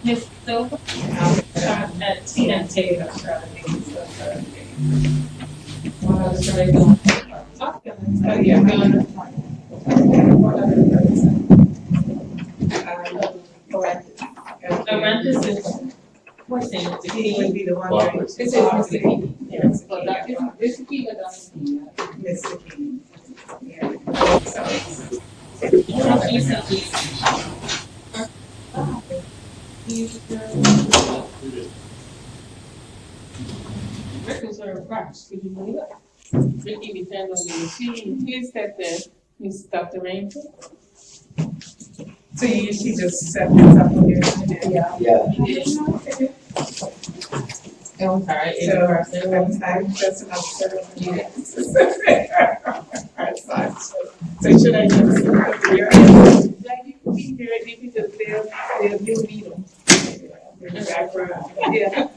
Yes, so, at TNT, that's right. One of the straight on. Oh, yeah, Arantes is, what's in it? He would be the one. This is Mr. King. Yes. So that is, this is King or Donaldson? Mr. King. Yeah. Records are cracks, could you believe it? Ricky depends on the machine, here's that the, Miss Dr. Rainbow. So you usually just set this up on your internet? Yeah. Yeah. Oh, I'm sorry, So I'm just about 7 minutes. So should I just put your? Like you can be here, you can just they'll meet them. In the background. Yeah.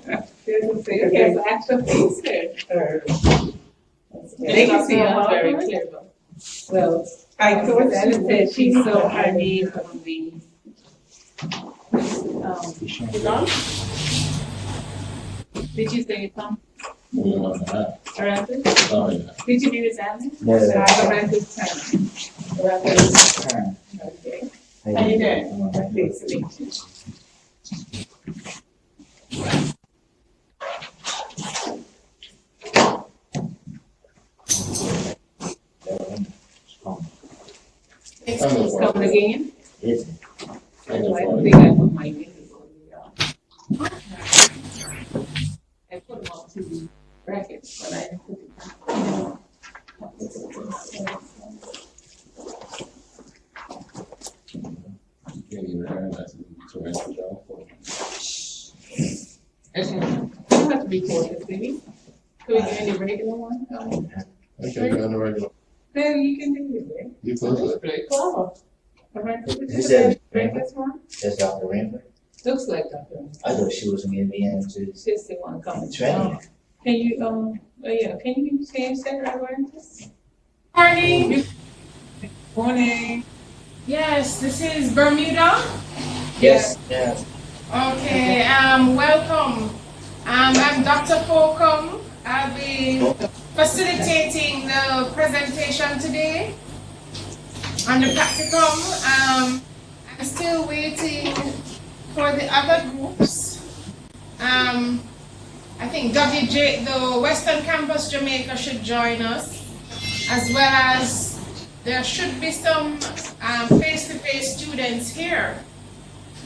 They'll say, okay, so actual face there. They can see us very clear though. Well, I thought that said she saw her name on the did you say it, Tom? Arantes? Oh, yeah. Did you do his answer? No, no. Arantes time. Arantes time. Okay. How you doing? Nice to meet you. It's coming again? Is it? I think I put my name on. I put them on to the brackets, but I didn't put it. You have to record this, baby. Could we do any regular one? Okay, go on the regular. Then you can do it, right? You close it. Pretty clever. Is that- Breakfast one? That's Dr. Rainbow. Looks like Dr. I thought she was gonna get me into She's the one coming. training. Can you, oh yeah, can you change that right around this? Morning. Morning. Yes, this is Bermuda. Yes. Yeah. Okay, welcome. I'm Dr. Fokum. I'll be facilitating the presentation today on the practicum. I'm still waiting for the other groups. I think WJ, the Western Campus Jamaica should join us, as well as there should be some face-to-face students here.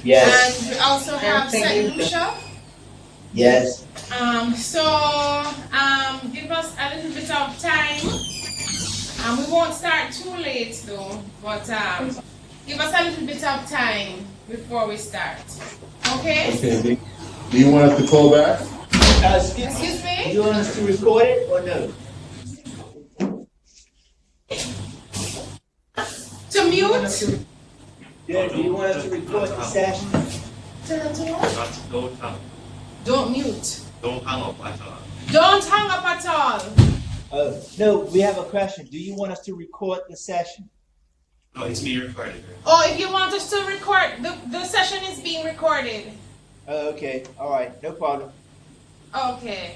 Yes. And we also have St. Lucia. Yes. Give us a little bit of time. We won't start too late though, but give us a little bit of time before we start. Okay? Okay, do you want us to call back? Excuse me? Do you want us to record it or no? To mute? Yeah, do you want us to record the session? To what? Don't hang, Don't mute. don't hang up at all. Don't hang up at all. No, we have a question. Do you want us to record the session? No, it's being recorded. Oh, if you want us to record, the session is being recorded. Oh, okay. All right. No problem. Okay.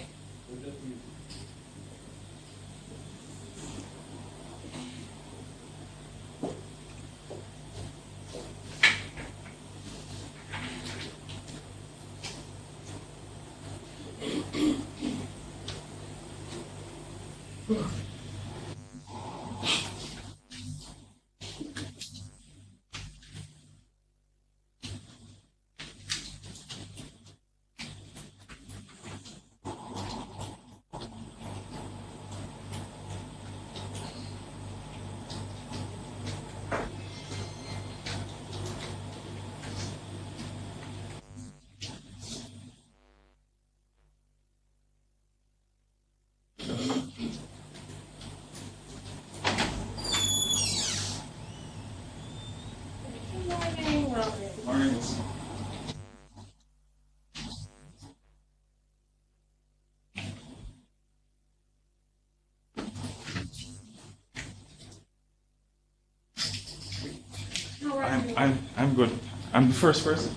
I'm good. I'm the first person.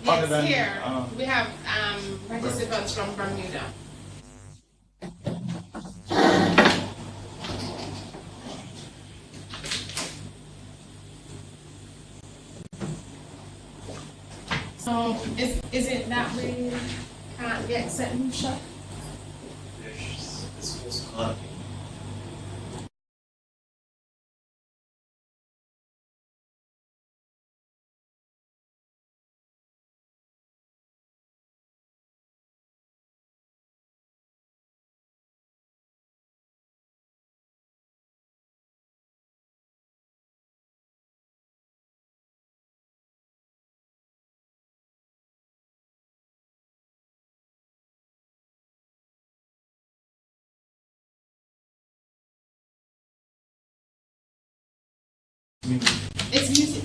Other Yes, than, here we have participants from Bermuda. So is it that we can't get certain shot? This was on. It's music.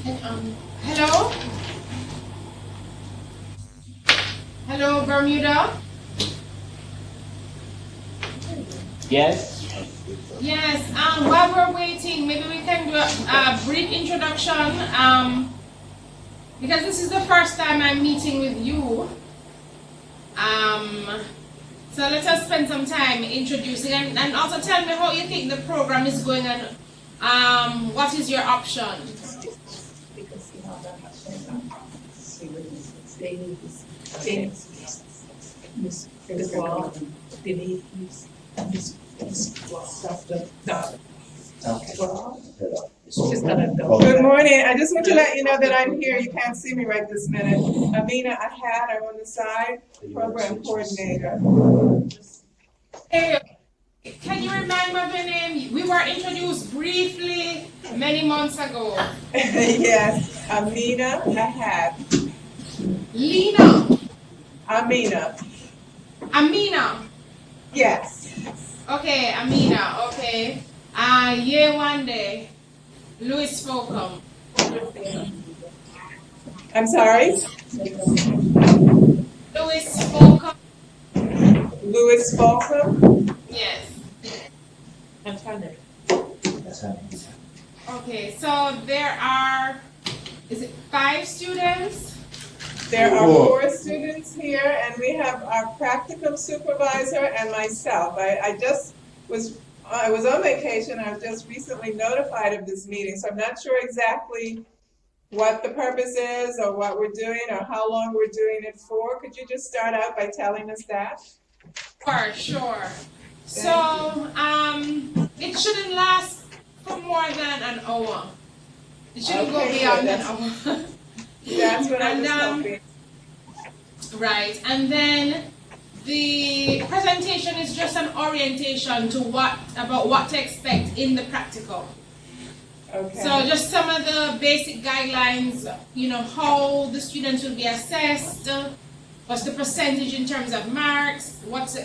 Hello? Hello, Bermuda? Yes? Yes, while we're waiting, maybe we can do a brief introduction. Because this is the first time I'm meeting with you. So let us spend some time introducing and also tell me how you think the program is going and what is your option? Good morning. I just want to let you know that I'm here. You can't see me right this minute. Amina Ahad, I'm on the side, program coordinator. Hey, can you remind me of your name? We were introduced briefly many months ago. Yes, Amina Ahad. Lena, Amina. Amina. Yes. Okay, Amina, okay. Yewande, Louis Fokum. I'm sorry? Louis Fokum. Louis Fokum. Yes. I'm trying Okay, so there are, is it 5 students? There are 4 students here, and we have our practicum supervisor and myself. I was on vacation. I was just recently notified of this meeting, so I'm not sure exactly what the purpose is or what we're doing or how long we're doing it for. Could you just start out by telling us that? Sure. So, it shouldn't last for more than an hour. It shouldn't go Okay, beyond good. an hour. That's what I And, was hoping. Right, and then the presentation is just an orientation to about what to expect in the practical. Okay. So just some of the basic guidelines, how the students will be assessed, what's the percentage in terms of marks, what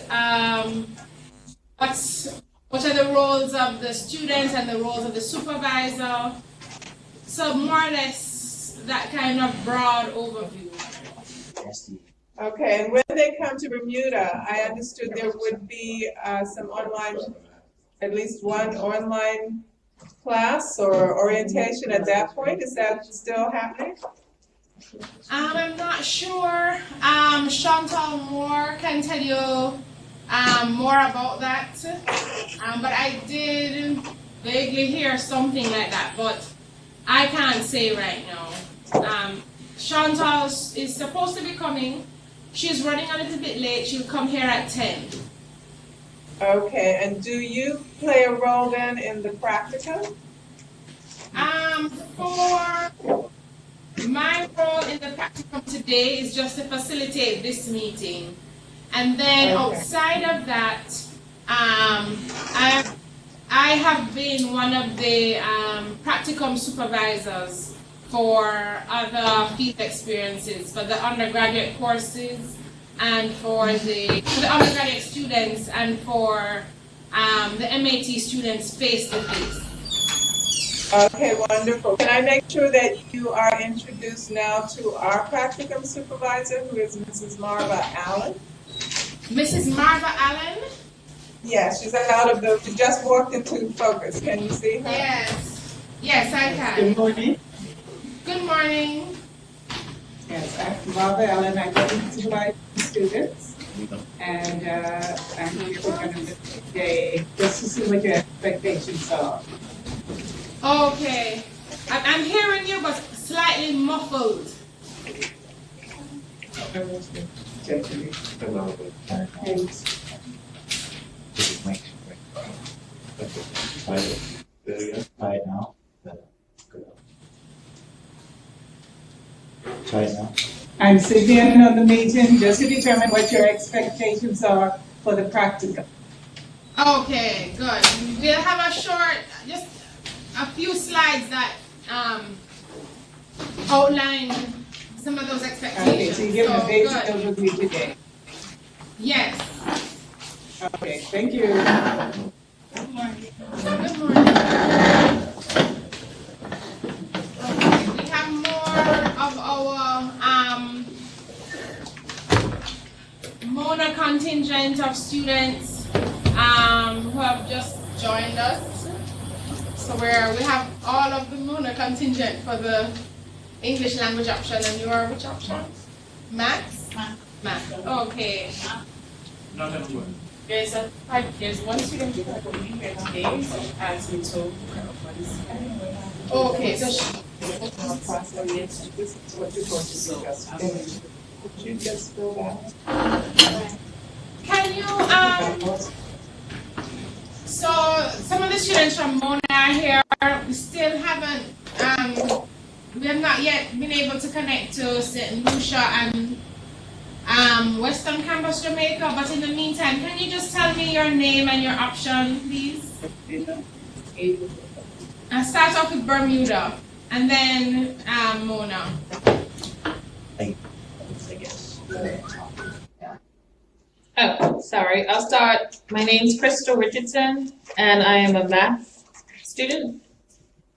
are the roles of the students and the roles of the supervisor. So more or less that kind of broad overview. Okay, and when they come to Bermuda, I understood there would be some online, at least one online class or orientation at that point. Is that still happening? I'm not sure. Chantal Moore can tell you more about that. But I did vaguely hear something like that, but I can't say right now. Chantal is supposed to be coming. She's running a little bit late. She'll come here at 10. Okay, and do you play a role then in the practicum? For my role in the practicum today is just to facilitate this meeting. And then Okay. outside of that, I have been one of the practicum supervisors for other field experiences, for the undergraduate courses and for the undergraduate students and for the MAT students face-to-face. Okay, wonderful. Can I make sure that you are introduced now to our practicum supervisor, who is Mrs. Marva Allen? Mrs. Marva Allen? Yes, she's she just walked into Focus. Can you see her? Yes. Yes, I can. Good morning. Good morning. Marvel, and I got into my students. And I'm here for another day, just to see what your expectations are. Okay. I'm hearing you, but slightly muffled. Try it now. Try it now. I'm sitting in on the meeting just to determine what your expectations are for the practical. Okay, good. We'll have a short, just a few slides that outline some of those expectations. Okay, so you give a basic good. overview today. Yes. Okay, thank you. Good morning. Okay, we have more of our Mona contingent of students who have just joined us. So we have all of the Mona contingent for the English language option, and you are which option? Maths? Math. Okay. Not everyone. There's one student who will be here today, so as we told. Okay, so You just fill out. can you so some of the students from Mona are here. We still haven't we have not yet been able to connect to St. Lucia and Western Campus Jamaica, but in the meantime, can you just tell me your name and your option, please? I'll start off with Bermuda and then Mona. I guess. Oh, sorry. I'll start. My name's Crystal Richardson, and I am a math student.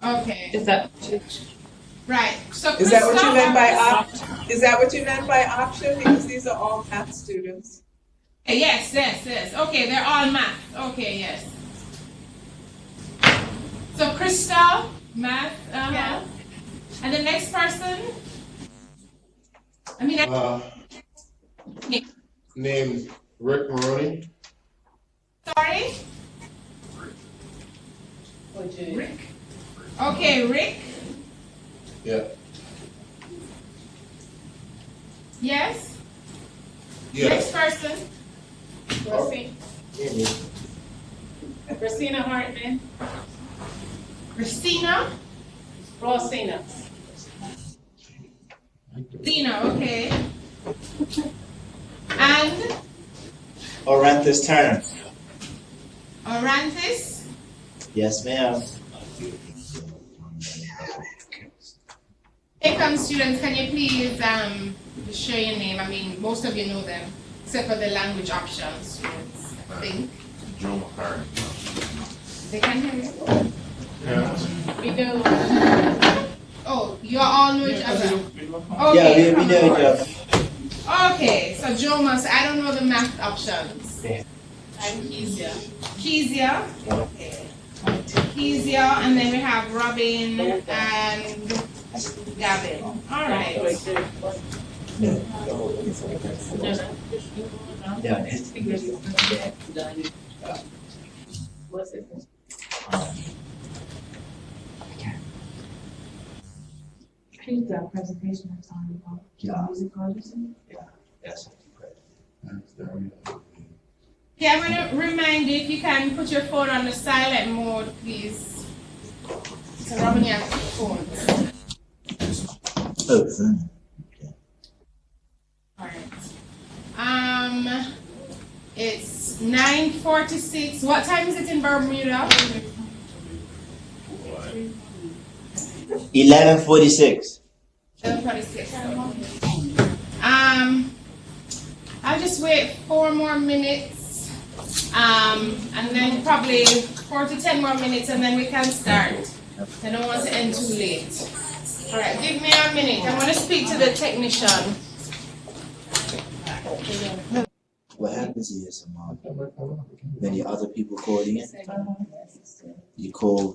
Okay. Is that? Right. So Is that what you Krista, meant by is that what you meant by option? Because these are all math students. Yes, yes, yes. Okay, they're all math. Okay, yes. So Krista, math. Yeah. And the next person. I mean, Name's Rick Maroney. sorry. Rick. Okay, Rick. Yeah. Yes. Yeah. Next person. Christina Hartman, Christina. Rosina. Lena. Okay. And Oranthus Turner. Oranthus. Yes, ma'am. Income students, can you please just share your name? I mean, most of you know them, except for the language option students, I think. Joe McCarty. They can hear you. Yeah. We do. Oh, you all know each other? Yeah, Okay. we know each other. Okay, so Joe must, I don't know the math options. I'm Kezia. Kezia. Kezia, and then we have Robin and Gavin. All right. What's it? Please, the presentation that's on Yeah. music artists. Yes. Okay, I'm going to remind you if you can put your phone on the silent mode, please. So Robin, you have two phones. Oh, All right. It's 9:46. What time is it in Bermuda? 11:46. 11:46. I'll just wait 4 more minutes. And then probably 4 to 10 more minutes, and then we can start. I don't want to end too late. All right, give me a minute. I want to speak to the technician. What happens is, when the other people call in, you call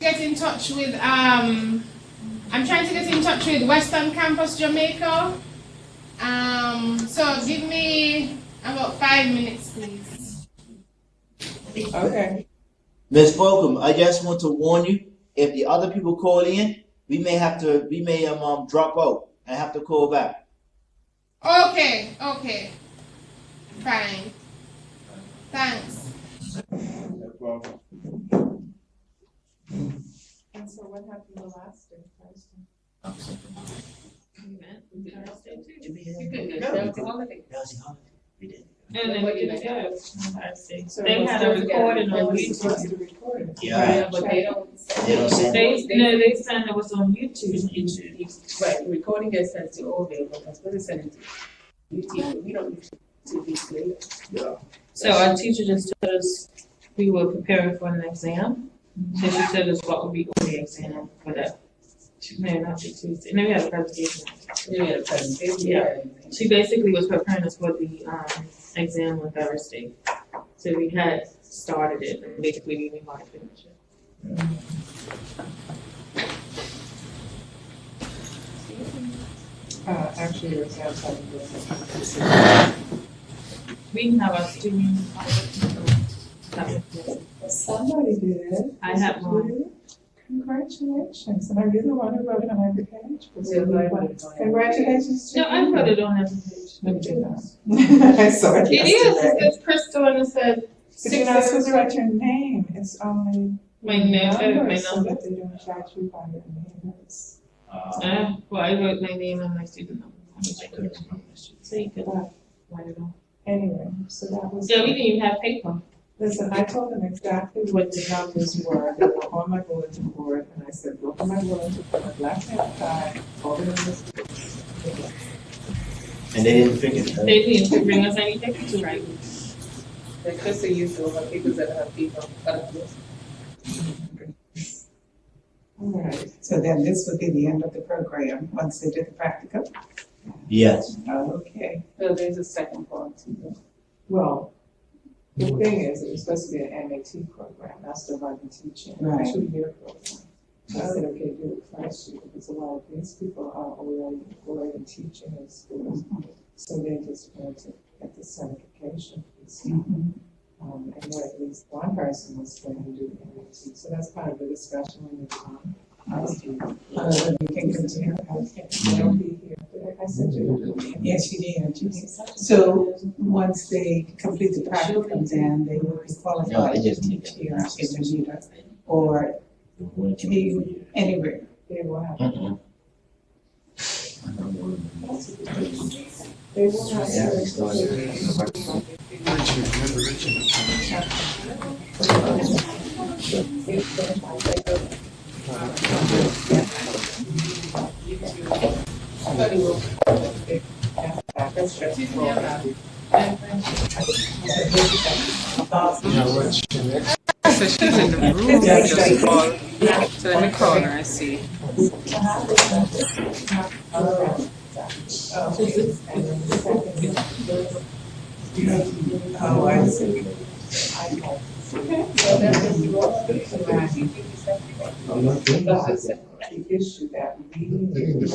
get in touch with I'm trying to get in touch with Western Campus Jamaica. So give me about 5 minutes, please. Okay. Ms. Fokum, I just want to warn you, if the other people call in, we may drop out and have to call back. Okay, fine. Thanks. And so what happened the last day, Thursday? We met Thursday too. Did we You have- could go. No, That we was the holiday. That was the holiday. We did. And then we did go Thursday. So They it was had a still recording together. on They were supposed YouTube. to record it. Yeah. But they don't. They don't send it. They said it was on YouTube. Right, the recording gets sent to Ovale, but that's what they send it to YouTube, but we don't use it 2 weeks later. So our teacher just told us we were preparing for an exam. So she told us what would be on the exam for that. No, not the Tuesday. And then we had a presentation. We had a presentation. Yeah. She basically was preparing us for the exam on Thursday. So we had started it and basically we didn't want to finish it. Actually, your exams haven't been. We can have our student. Somebody did. I have one. Congratulations, and I really want to write it on every page. Yeah, but- Congratulations to No, you. I put it on every page. No, you did not. I saw it It is, yesterday. it says Crystal and it said But you're not supposed to write your name, it's only my name, my numbers, so number. that they don't charge you by your name. It's- Well, I wrote my name and my student number. So you could write it on. Anyway, so that was. Yeah, we didn't even have paper. Listen, I told them exactly what the numbers were, they were on my bulletin board, and I said, look at my bulletin board, left-hand side, all the numbers. And they didn't figure it out. They didn't bring us any paper to write. Like Krista used to have people that have people. All right, so then this would be the end of the program, once they did the practicum? Yes. Okay, So there's a second part too. well, the thing is, it was supposed to be an MAT program, Master of Art in Teaching, a Right. 2-year program. I said, okay, do it first year, because a lot of these people are already teaching in schools. So they just want to get the certification piece. And then at least one person was going to do MAT, so that's part of the discussion when you're on. You can continue. They'll be here. I said you. Yes, you did. So once they complete the practicum, then they will be qualified to teach here in Bermuda or anywhere. They will have. Mhm. They will have. Yeah, we started. So she's in the room, just call. So let me call her and see. Oh, I see. The issue that we need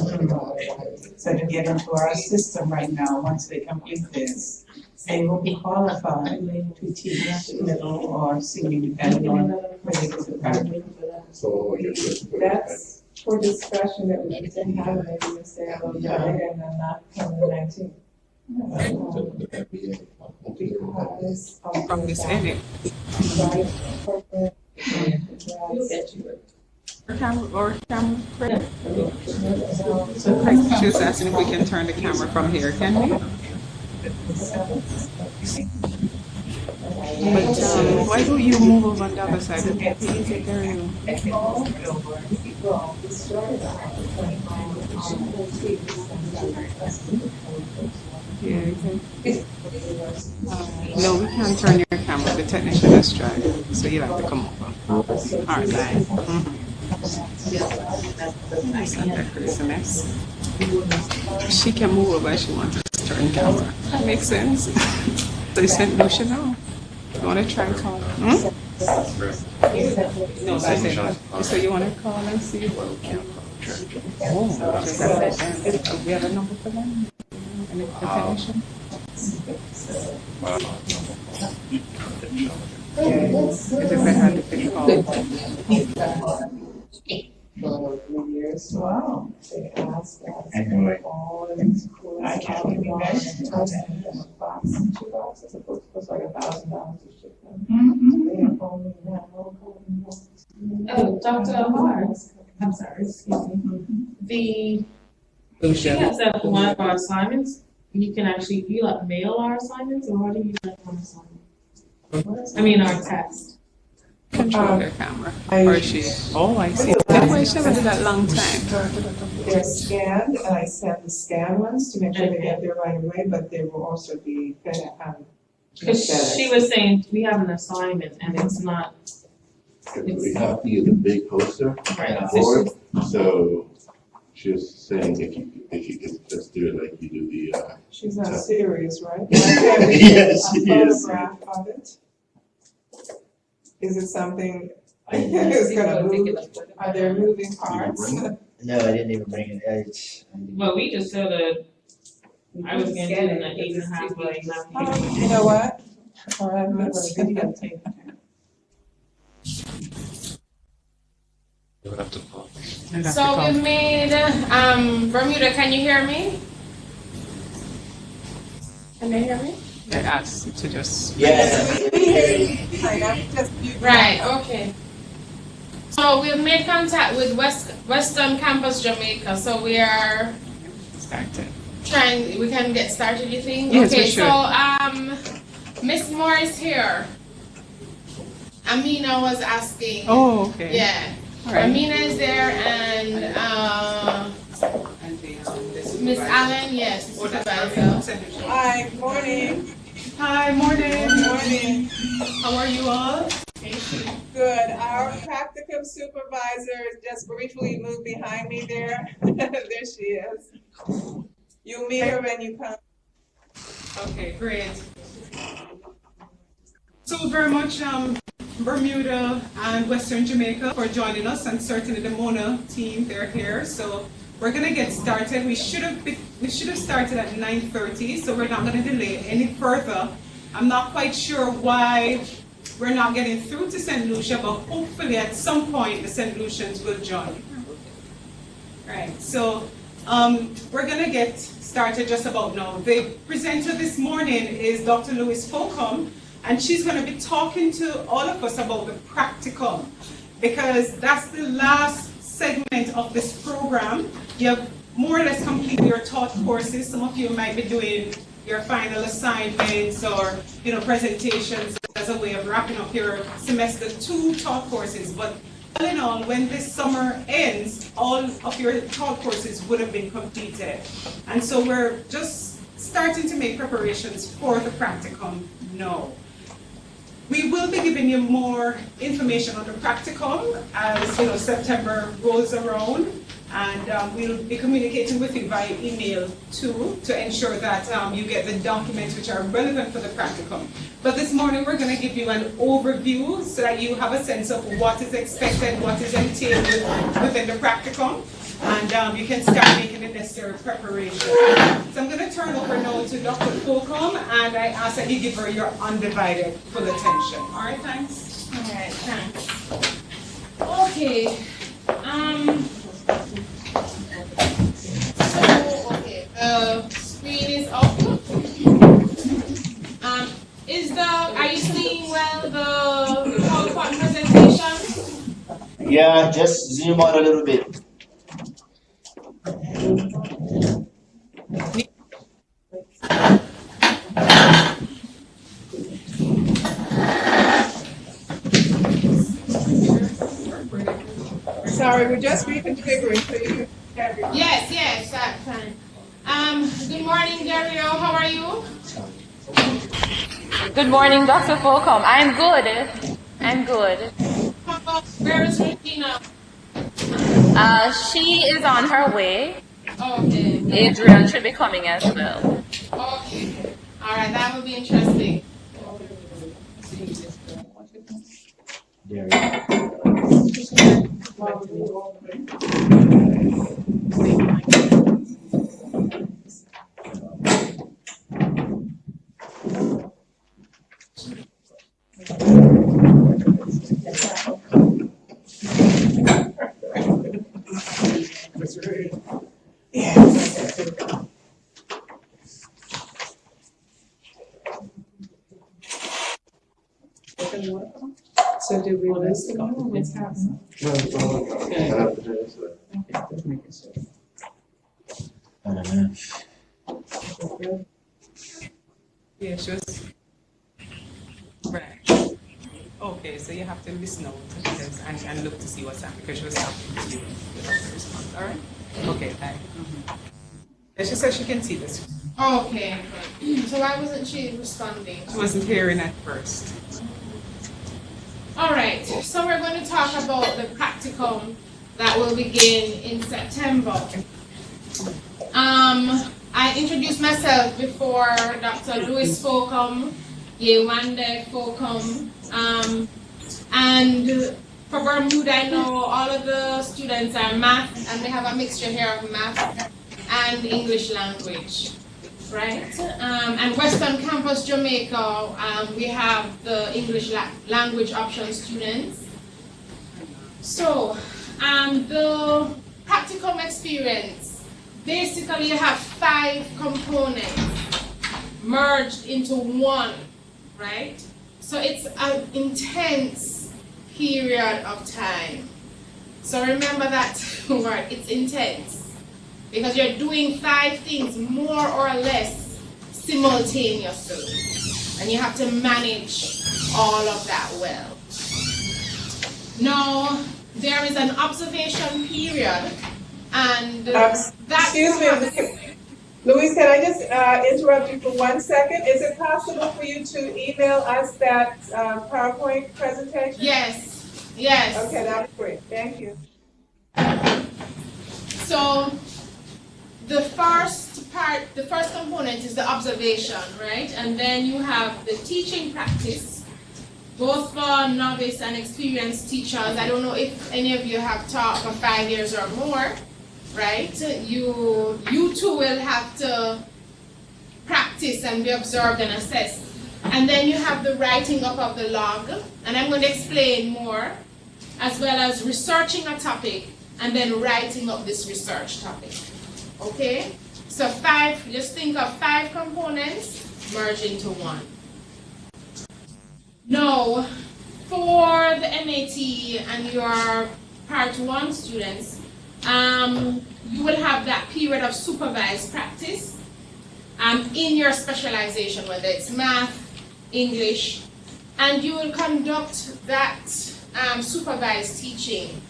So to get into our system right now, once they complete this, they will be qualified to teach middle or senior, depending on where they go to practice. that's for discussion that we can have, maybe we say a little bit later and then not come the 19th. Because of From this edit. right, corporate, Or camera, Craig. So Craig, she was asking if we can turn the camera from here, can we? But why don't you move over on the other side? It would be easier there, you. Yeah, you can. No, we can't turn your camera. The technician has tried, so you'll have to come over. All right, bye. Nice and that crazy mess. She can move over if she wants to turn camera. That makes sense. So you sent Lucia now. You want to try and call her? No, I said, so you wanna call and see? Oh, we have a number for them? Any information? Is it better to pick call? Wow. I can't remember. Oh, Dr. Amar, I'm sorry, excuse me. She has that for one of our assignments. You can actually, you like mail our assignments, or how do you like our assignment? I mean, our test. Control their camera. Or she, oh, I see. Anyway, she never did that long time. They're scanned, and I send the scanned ones to make sure they get there right away, but they will also be fed. Because she was saying, we have an assignment, and it's not. We have to get a big poster Right. for it, so she was saying if you could just do it like you do the, She's not serious, right? Yes, she is. A photograph of it? Is it something, it's gonna move, are there moving parts? No, I didn't even bring it. Well, we just said I was gonna do it in an 8.5 by 8.5. You know what? All right, let's videotape. you would have to call. So we made, Bermuda, can you hear me? Can they hear me? They asked to just. Yes. Right, okay. So we've made contact with Western Campus Jamaica, so we are Started. we can get started, you think? Yes, okay, we should. so Miss Moore is here. Amina was asking. Oh, okay. Yeah. All right. Amina is there and Miss Allen, yes, supervisor. Hi, morning. Hi, morning. Morning. How are you all? Good. Our practicum supervisor just briefly moved behind me there. There she is. You'll meet her when you come. Okay, great. So very much Bermuda and Western Jamaica for joining us, and certainly the Mona team, they're here. So we're gonna get started. We should have started at 9:30, so we're not gonna delay any further. I'm not quite sure why we're not getting through to St. Lucia, but hopefully at some point the St. Lucians will join. Right, so we're gonna get started just about now. The presenter this morning is Dr. Fokum, and she's gonna be talking to all of us about the practicum, because that's the last segment of this program. You have more or less completed your taught courses. Some of you might be doing your final assignments or presentations as a way of wrapping up your semester 2 taught courses. But all in all, when this summer ends, all of your taught courses would have been completed. And so we're just starting to make preparations for the practicum now. We will be giving you more information on the practicum as September rolls around, and we'll be communicating with you via email too to ensure that you get the documents which are relevant for the practicum. But this morning we're going to give you an overview so that you have a sense of what is expected, what is entailed within the practicum, and you can start making the necessary preparation. So I'm going to turn over now to Dr. Fokum, and I ask that you give her your undivided full attention. All right, thanks. All right, thanks. Okay. Screen is up. Are you seeing well the PowerPoint presentation? Yeah, just zoom out a little bit. Sorry, we're just reconfiguring so you can. Yes, that's fine. Good morning, Dario. How are you? Good morning, Dr. Fokum. I'm good. Where is Regina? She is on her way. Okay. Adrian should be coming as well. Okay. All right, that would be interesting. There. So did we listen? What's happening? I don't know. Yeah, she was. Right. Okay, so you have to listen out because, and look to see what's happening because she was talking to you with the response. All right? Okay, bye. She said she can see this. Okay, so why wasn't she responding? She wasn't hearing at first. All right, so we're going to talk about the practicum that will begin in September. I introduced myself before Dr. Louis Fokum, Yewande Fokum, and for Bermuda, I know all of the students are math, and we have a mixture here of math and English language, right? And Western Campus Jamaica, we have the English language option students. So, the practicum experience, basically you have 5 components merged into one, right? So it's an intense period of time. So remember that word, it's intense. Because you're doing 5 things more or less simultaneously. And you have to manage all of that well. Now, there is an observation period, and that Excuse me, Louise, can I just interrupt you for 1 second? Is it possible for you to email us that PowerPoint presentation? Yes, yes. Okay, that's great. Thank you. So, the first part, the first component is the observation, right? And then you have the teaching practice, both for novice and experienced teachers. I don't know if any of you have taught for 5 years or more, right? You too will have to practice and be observed and assessed. And then you have the writing up of the log, and I'm going to explain more, as well as researching a topic and then writing up this research topic. Okay? So 5, just think of 5 components merged into one. Now, for the MAT and your Part 1 students, you will have that period of supervised practice in your specialization, whether it's math, English, and you will conduct that supervised teaching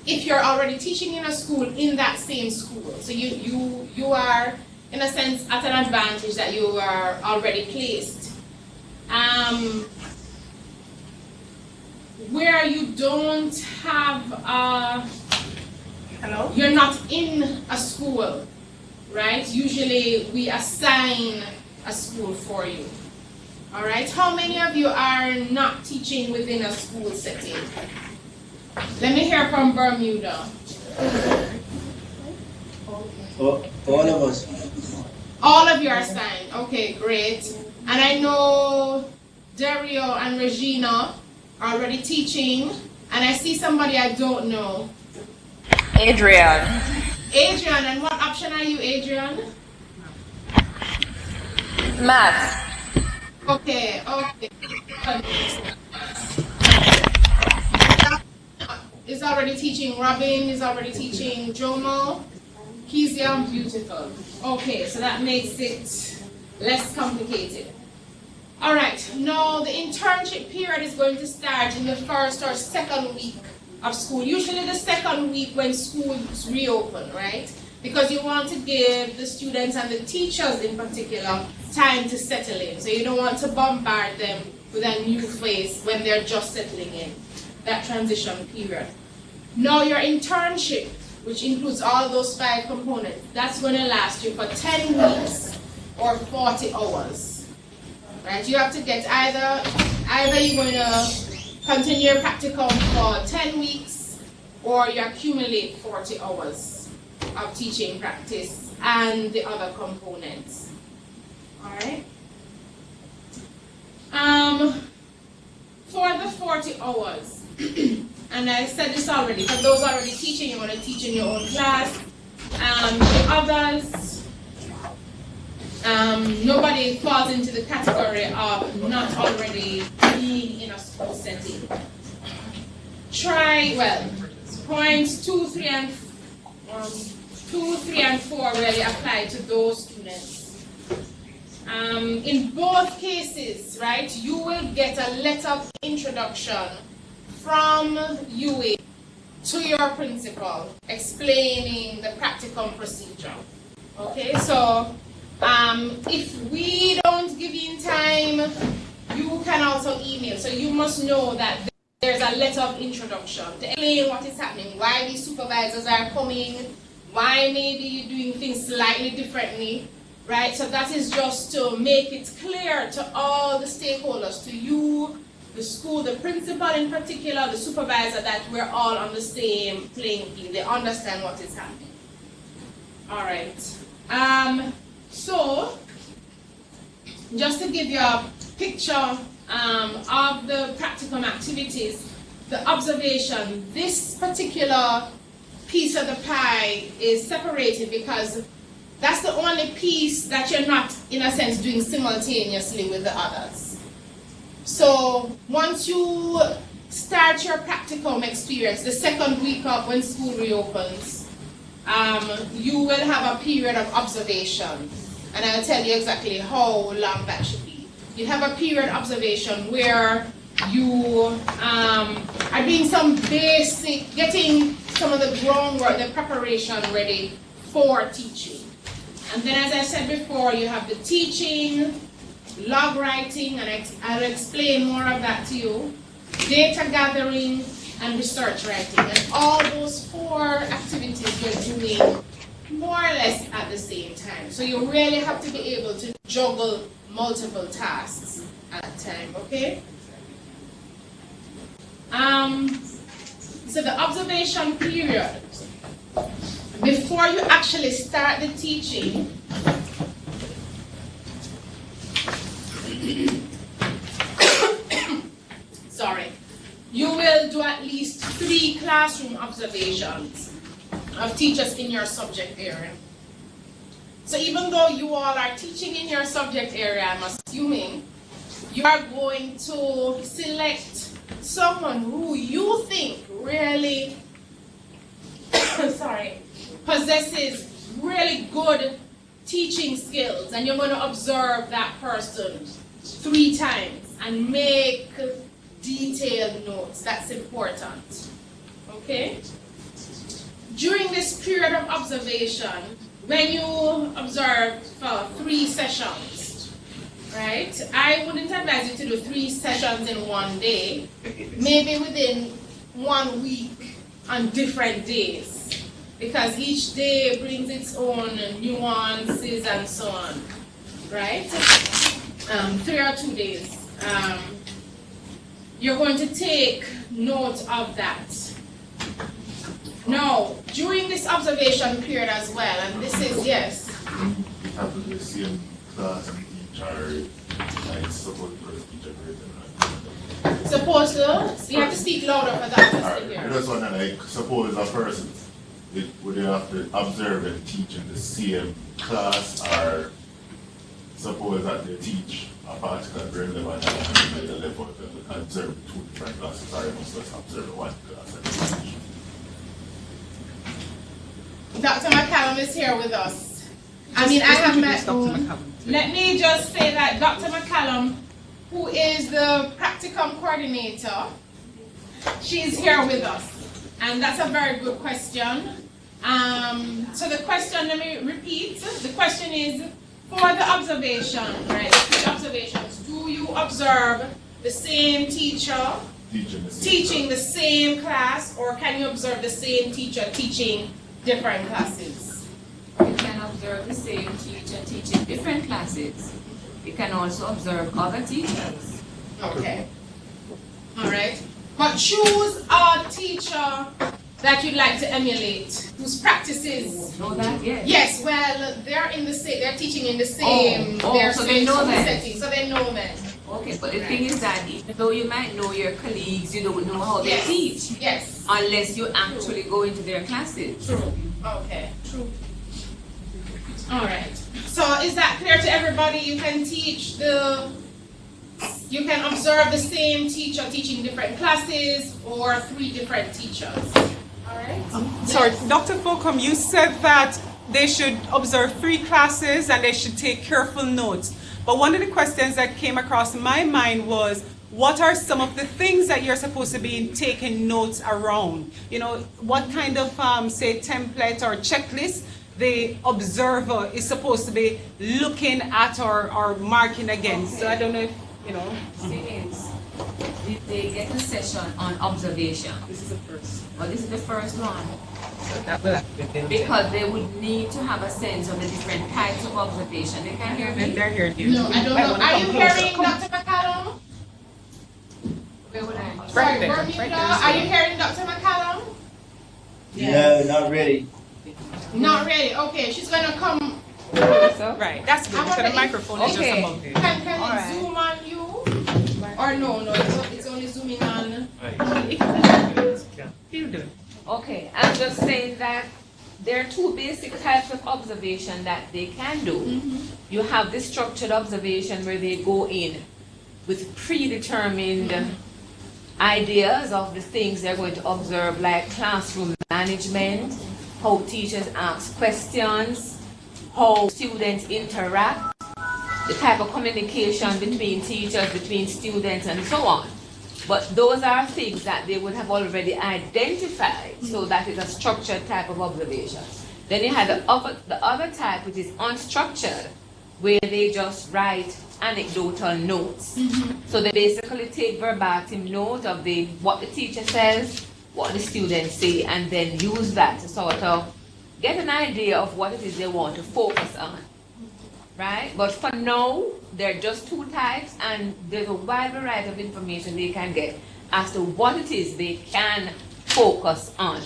if you're already teaching in a school, in that same school. So you are, in a sense, at an advantage that you are already placed. Where you don't have Hello? you're not in a school, right? Usually we assign a school for you. All right, how many of you are not teaching within a school setting? Let me hear from Bermuda. All of us. All of you are assigned. Okay, great. And I know Dario and Regina are already teaching, and I see somebody I don't know. Adrian. Adrian, and what option are you, Adrian? Math. Okay, okay. Is already teaching. Robin is already teaching. Jomo, Kezia, beautiful. Okay, so that makes it less complicated. All right, now the internship period is going to start in the first or second week of school. Usually the second week when schools reopen, right? Because you want to give the students and the teachers in particular time to settle in. So you don't want to bombard them with a new face when they're just settling in, that transition period. Now your internship, which includes all those 5 components, that's going to last you for 10 weeks or 40 hours. Right? You have to get either you're going to continue your practicum for 10 weeks, or you accumulate 40 hours of teaching practice and the other components. Alright? For the 40 hours, and I said this already, for those already teaching, you're going to teach in your own class. The others, nobody falls into the category of not already being in a school setting. Points 2, 3, and 4 really apply to those students. In both cases, right, you will get a letter of introduction from UA to your principal explaining the practicum procedure. Okay, so if we don't give you in time, you can also email. So you must know that there's a letter of introduction to explain what is happening, why these supervisors are coming, why maybe you're doing things slightly differently, right? So that is just to make it clear to all the stakeholders, to you, the school, the principal in particular, the supervisor, that we're all on the same playing field. They understand what is happening. All right. So, just to give you a picture of the practicum activities, the observation, this particular piece of the pie is separated because that's the only piece that you're not, in a sense, doing simultaneously with the others. So once you start your practicum experience, the second week of when school reopens, you will have a period of observation. And I'll tell you exactly how long that should be. You have a period of observation where you are doing some basic, getting some of the groundwork, the preparation ready for teaching. And then, as I said before, you have the teaching, log writing, and I'll explain more of that to you, data gathering, and research writing. And all those 4 activities you're doing more or less at the same time. So you really have to be able to juggle multiple tasks at a time, okay? So the observation period, before you actually start the teaching, you will do at least 3 classroom observations of teachers in your subject area. So even though you all are teaching in your subject area, I'm assuming you are going to select someone who you think really possesses really good teaching skills, and you're going to observe that person 3 times and make detailed notes. That's important. Okay? During this period of observation, when you observe for 3 sessions, right? I wouldn't advise you to do 3 sessions in one day, maybe within 1 week on different days, because each day brings its own nuances and so on, right? 3 or 2 days. You're going to take note of that. Now, during this observation period as well, and this is, yes. You have to do the same class and each are like support for each other. Supposed to? You have to speak louder for that to hear. I just want to like suppose a person would they have to observe and teach in the same class, or suppose that they teach a particular grade level and at the level to observe 2 different classes, or you must just observe 1 class and teach. Dr. McCallum is here with us. I have my own. Let me just say that Dr. McCallum, who is the practicum coordinator, she's here with us. And that's a very good question. So the question, let me repeat. The question is, for the observation, right? The observations, do you observe the same teacher teaching the same class, or can you observe the same teacher teaching different classes? You can observe the same teacher teaching different classes. You can also observe other teachers. Okay. All right. But choose a teacher that you'd like to emulate, whose practices. Know that? Yes. Yes, well, they're in the same. They're teaching in the same. So they know that. Setting, so they know them. Okay, but the thing is that even though you might know your colleagues, you don't know how they teach. Yes. Unless you actually go into their classes. True. Okay. True. All right. So is that clear to everybody? You can teach you can observe the same teacher teaching different classes or 3 different teachers. All right. Sorry, Dr. Fokum, you said that they should observe 3 classes and they should take careful notes. But one of the questions that came across my mind was, what are some of the things that you're supposed to be taking notes around? You know, what kind of, say, template or checklist the observer is supposed to be looking at or marking against? So I don't know if, you know. Thing is, did they get a session on observation? This is the first. Well, this is the first one. So that will have to be Because they would need to have a sense of the different types of observation. They can hear me? They're here. No, I don't know. Are you hearing Dr. McCallum? Where would I? Sorry, Bermuda. Are you hearing Dr. McCallum? No, not really. Not really. Okay, she's gonna come. Right, that's good. So the microphone is just Okay. above it. Can All it right. zoom on you? Or no, it's only zooming on. You do. Okay, I'm just saying that there are 2 basic types of observation that they can do. You have the structured observation where they go in with predetermined ideas of the things they're going to observe, like classroom management, how teachers ask questions, how students interact, the type of communication between teachers, between students, and so on. But those are things that they would have already identified, so that is a structured type of observation. Then you have the other type, which is unstructured, where they just write anecdotal notes. So they basically take verbatim note of what the teacher says, what the students say, and then use that to sort of get an idea of what it is they want to focus on. Right? But for now, there are just 2 types, and there's a wide variety of information they can get as to what it is they can focus on.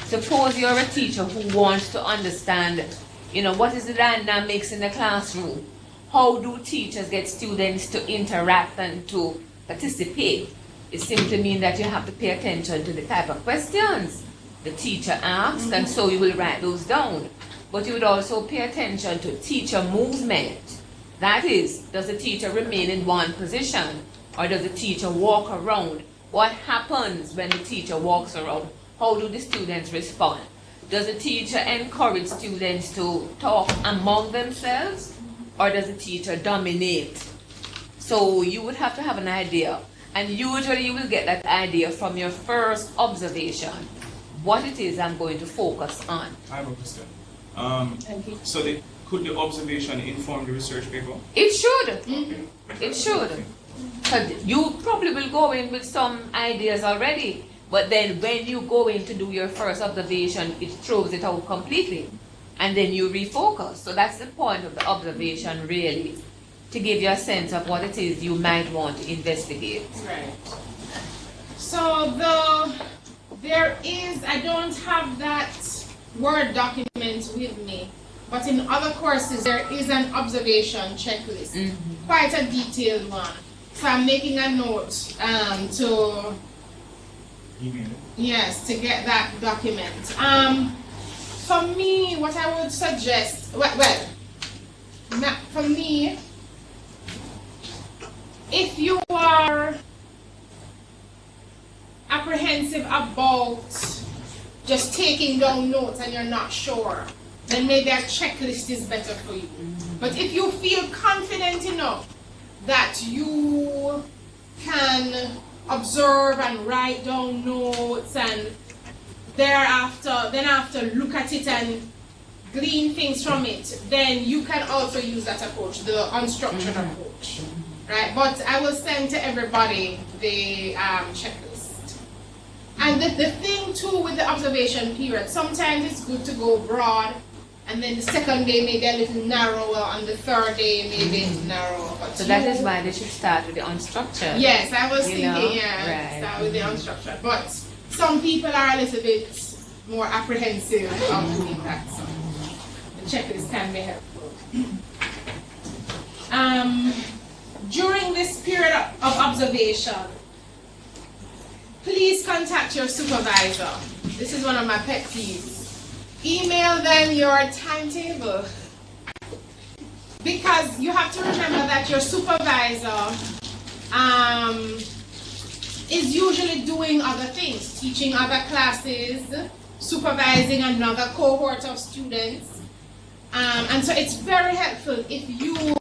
Suppose you're a teacher who wants to understand, you know, what is the dynamics in the classroom? How do teachers get students to interact and to participate? It simply means that you have to pay attention to the type of questions the teacher asks, and so you will write those down. But you would also pay attention to teacher movement. That is, does the teacher remain in one position, or does the teacher walk around? What happens when the teacher walks around? How do the students respond? Does the teacher encourage students to talk among themselves, or does the teacher dominate? So you would have to have an idea, and usually you will get that idea from your first observation, what it is I'm going to focus on. I have a question. So could the observation inform the research paper? It should. It should. Because you probably will go in with some ideas already, but then when you go in to do your first observation, it throws it out completely, and then you refocus. So that's the point of the observation, really, to give you a sense of what it is you might want to investigate. Right. So I don't have that Word document with me, but in other courses there is an observation checklist, quite a detailed one. So I'm making a note to get that document. For me, what I would suggest, for me, if you are apprehensive about just taking down notes and you're not sure, then maybe a checklist is better for you. But if you feel confident enough that you can observe and write down notes and after look at it and glean things from it, then you can also use that approach, the unstructured approach. Right? But I will send to everybody the checklist. And the thing too with the observation period, sometimes it's good to go broad and then the second day maybe a little narrower, and the third day maybe narrower. But So that is why they should start with the unstructured. Yes, I was You thinking, know? yeah, Right. start with the unstructured. But some people are a little bit more apprehensive of doing that, so the checklist can be helpful. During this period of observation, please contact your supervisor. This is one of my pet peeves. Email them your timetable. Because you have to remember that your supervisor is usually doing other things, teaching other classes, supervising another cohort of students. And so it's very helpful if you,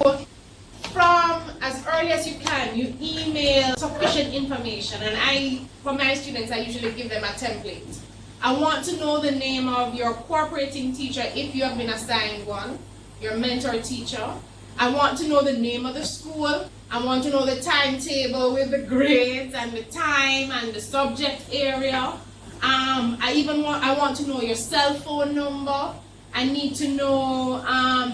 from as early as you can, you email sufficient information. And for my students, I usually give them a template. I want to know the name of your cooperating teacher if you have been assigned one, your mentor teacher. I want to know the name of the school. I want to know the timetable with the grades and the time and the subject area. I want to know your cell phone number. I need to know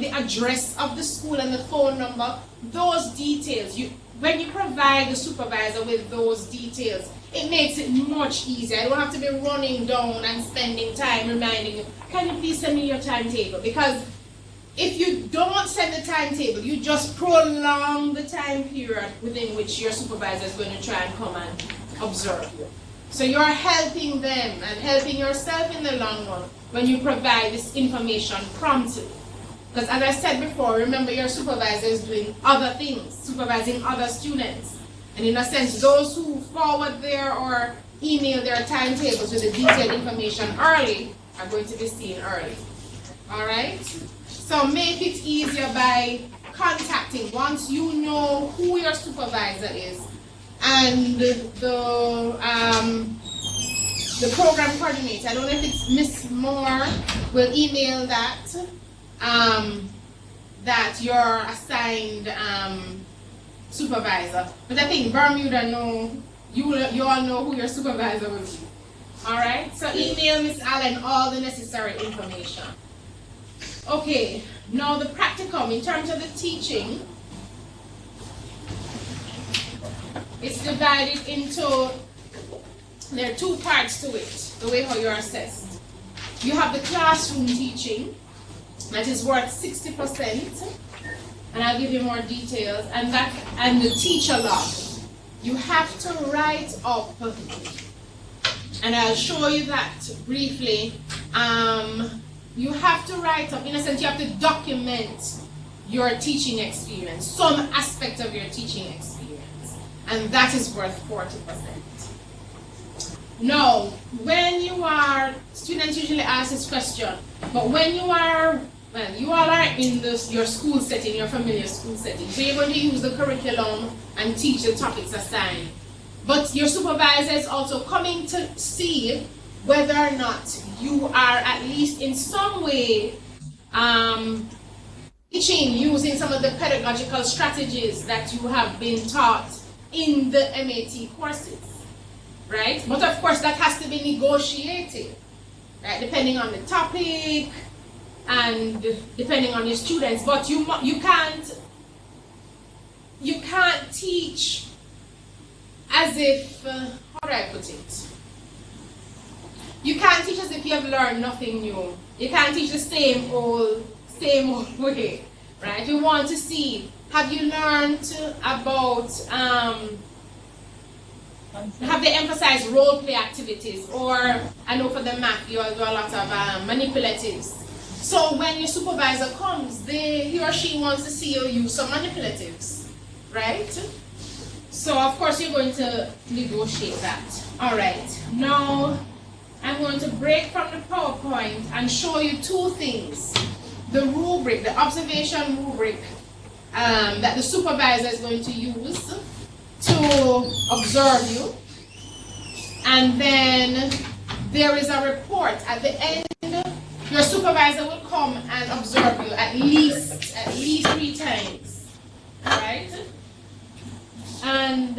the address of the school and the phone number. Those details, when you provide the supervisor with those details, it makes it much easier. I don't have to be running down and spending time reminding you, can you please send me your timetable? Because if you don't send the timetable, you just prolong the time period within which your supervisor is going to try and come and observe you. So you're helping them and helping yourself in the long run when you provide this information promptly. Because as I said before, remember your supervisor is doing other things, supervising other students. And in a sense, those who forward their or email their timetables with the detailed information early are going to be seen early. All right? So make it easier by contacting, once you know who your supervisor is, and the program coordinator. I don't know if it's Miss Moore will email that, that your assigned supervisor. But I think Bermuda you all know who your supervisor will be. All right, so email Miss Allen all the necessary information. Okay, now the practicum in terms of the teaching, it's divided into, there are two parts to it, the way how you're assessed. You have the classroom teaching, that is worth 60%, and I'll give you more details, and the teacher log. You have to write up, and I'll show you that briefly. You have to write up, in a sense, you have to document your teaching experience, some aspect of your teaching experience, and that is worth 40%. Now, when you are, students usually ask this question, but when you are, well, you all are in your school setting, your familiar school setting, so you're going to use the curriculum and teach the topics assigned. But your supervisor is also coming to see whether or not you are at least in some way teaching using some of the pedagogical strategies that you have been taught in the MAT courses, right? But of course that has to be negotiated, right? Depending on the topic and depending on your students. But you can't teach as if, how do I put it? You can't teach as if you have learned nothing new. You can't teach the same old way, right? You want to see, have you learned about, have they emphasized role play activities? Or, I know for the math, you all do a lot of manipulatives. So when your supervisor comes, he or she wants to see you use some manipulatives, right? So of course you're going to negotiate that. All right, now I'm going to break from the PowerPoint and show you two things. The rubric, the observation rubric that the supervisor is going to use to observe you. And then there is a report at the end. Your supervisor will come and observe you at least 3 times, right? And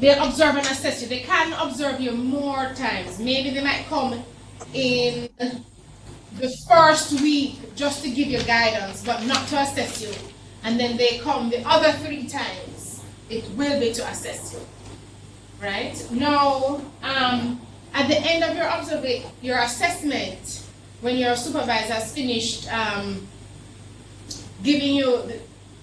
they'll observe and assess you. They can observe you more times. Maybe they might come in the first week just to give you guidance, but not to assess you. And then they come the other 3 times, it will be to assess you. Right? Now, at the end of your assessment, when your supervisor has finished giving you,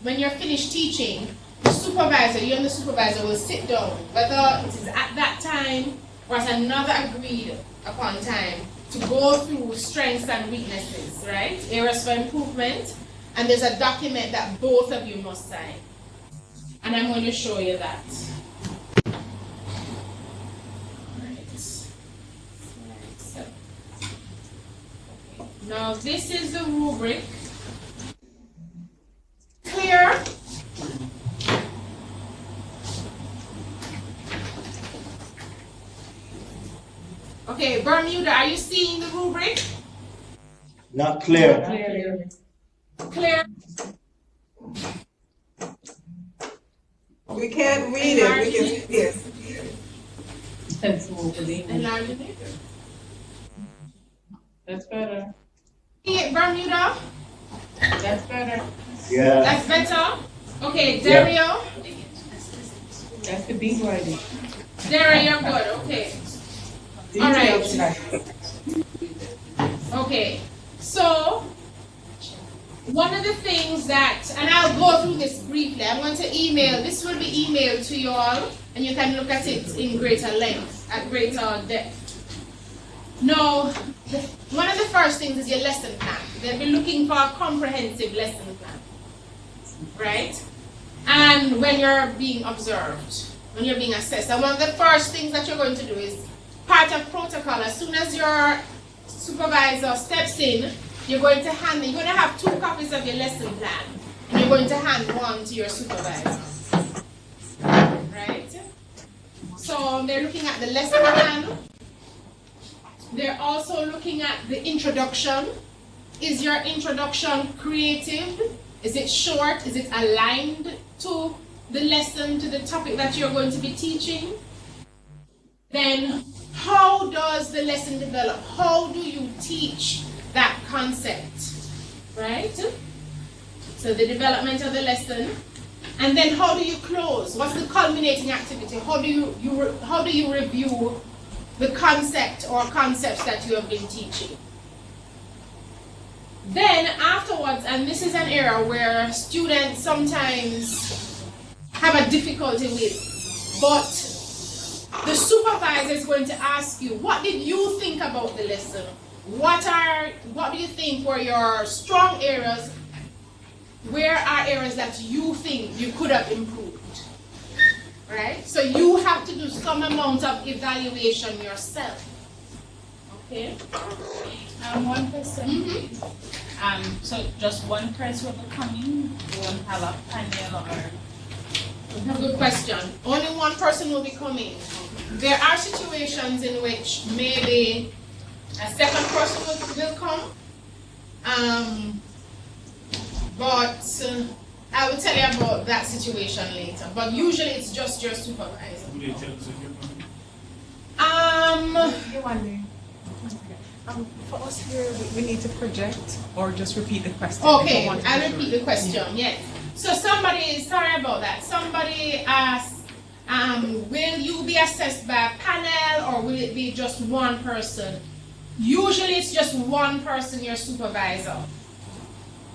when you're finished teaching, the supervisor, you and the supervisor will sit down, whether it is at that time or at another agreed upon time, to go through strengths and weaknesses, right? Areas for improvement, and there's a document that both of you must sign. And I'm going to show you that. Now this is the rubric. Clear? Okay, Bermuda, are you seeing the rubric? Not clear. Clear? We can't read it, we can, yes. Enlarge it. That's better. See it, Bermuda? That's better. Yeah. That's better? Okay, Dario? That's the big writing. Dario, you're good, okay. All right. Okay, so one of the things that, and I'll go through this briefly, I'm going to email, this will be emailed to you all, and you can look at it in greater length, at greater depth. Now, one of the first things is your lesson plan. They'll be looking for a comprehensive lesson plan, right? And when you're being observed, when you're being assessed, and one of the first things that you're going to do is part of protocol. As soon as your supervisor steps in, you're going to have 2 copies of your lesson plan, and you're going to hand one to your supervisor, right? So they're looking at the lesson plan. They're also looking at the introduction. Is your introduction creative? Is it short? Is it aligned to the lesson, to the topic that you're going to be teaching? Then, how does the lesson develop? How do you teach that concept, right? So the development of the lesson. And then how do you close? What's the culminating activity? How do you review the concept or concepts that you have been teaching? Then afterwards, and this is an area where students sometimes have a difficulty with, but the supervisor is going to ask you, what did you think about the lesson? What do you think were your strong areas? Where are areas that you think you could have improved? Right? So you have to do some amount of evaluation yourself. Okay? One person. So just one person will be coming? You won't have a panel or? Good question. Only one person will be coming. There are situations in which maybe a second person will come. But I will tell you about that situation later. But usually it's just your supervisor. Yewande, for us here, we need to project or just repeat the question. Okay, I'll repeat the question, yes. So sorry about that. Somebody asked, will you be assessed by a panel or will it be just one person? Usually it's just one person, your supervisor.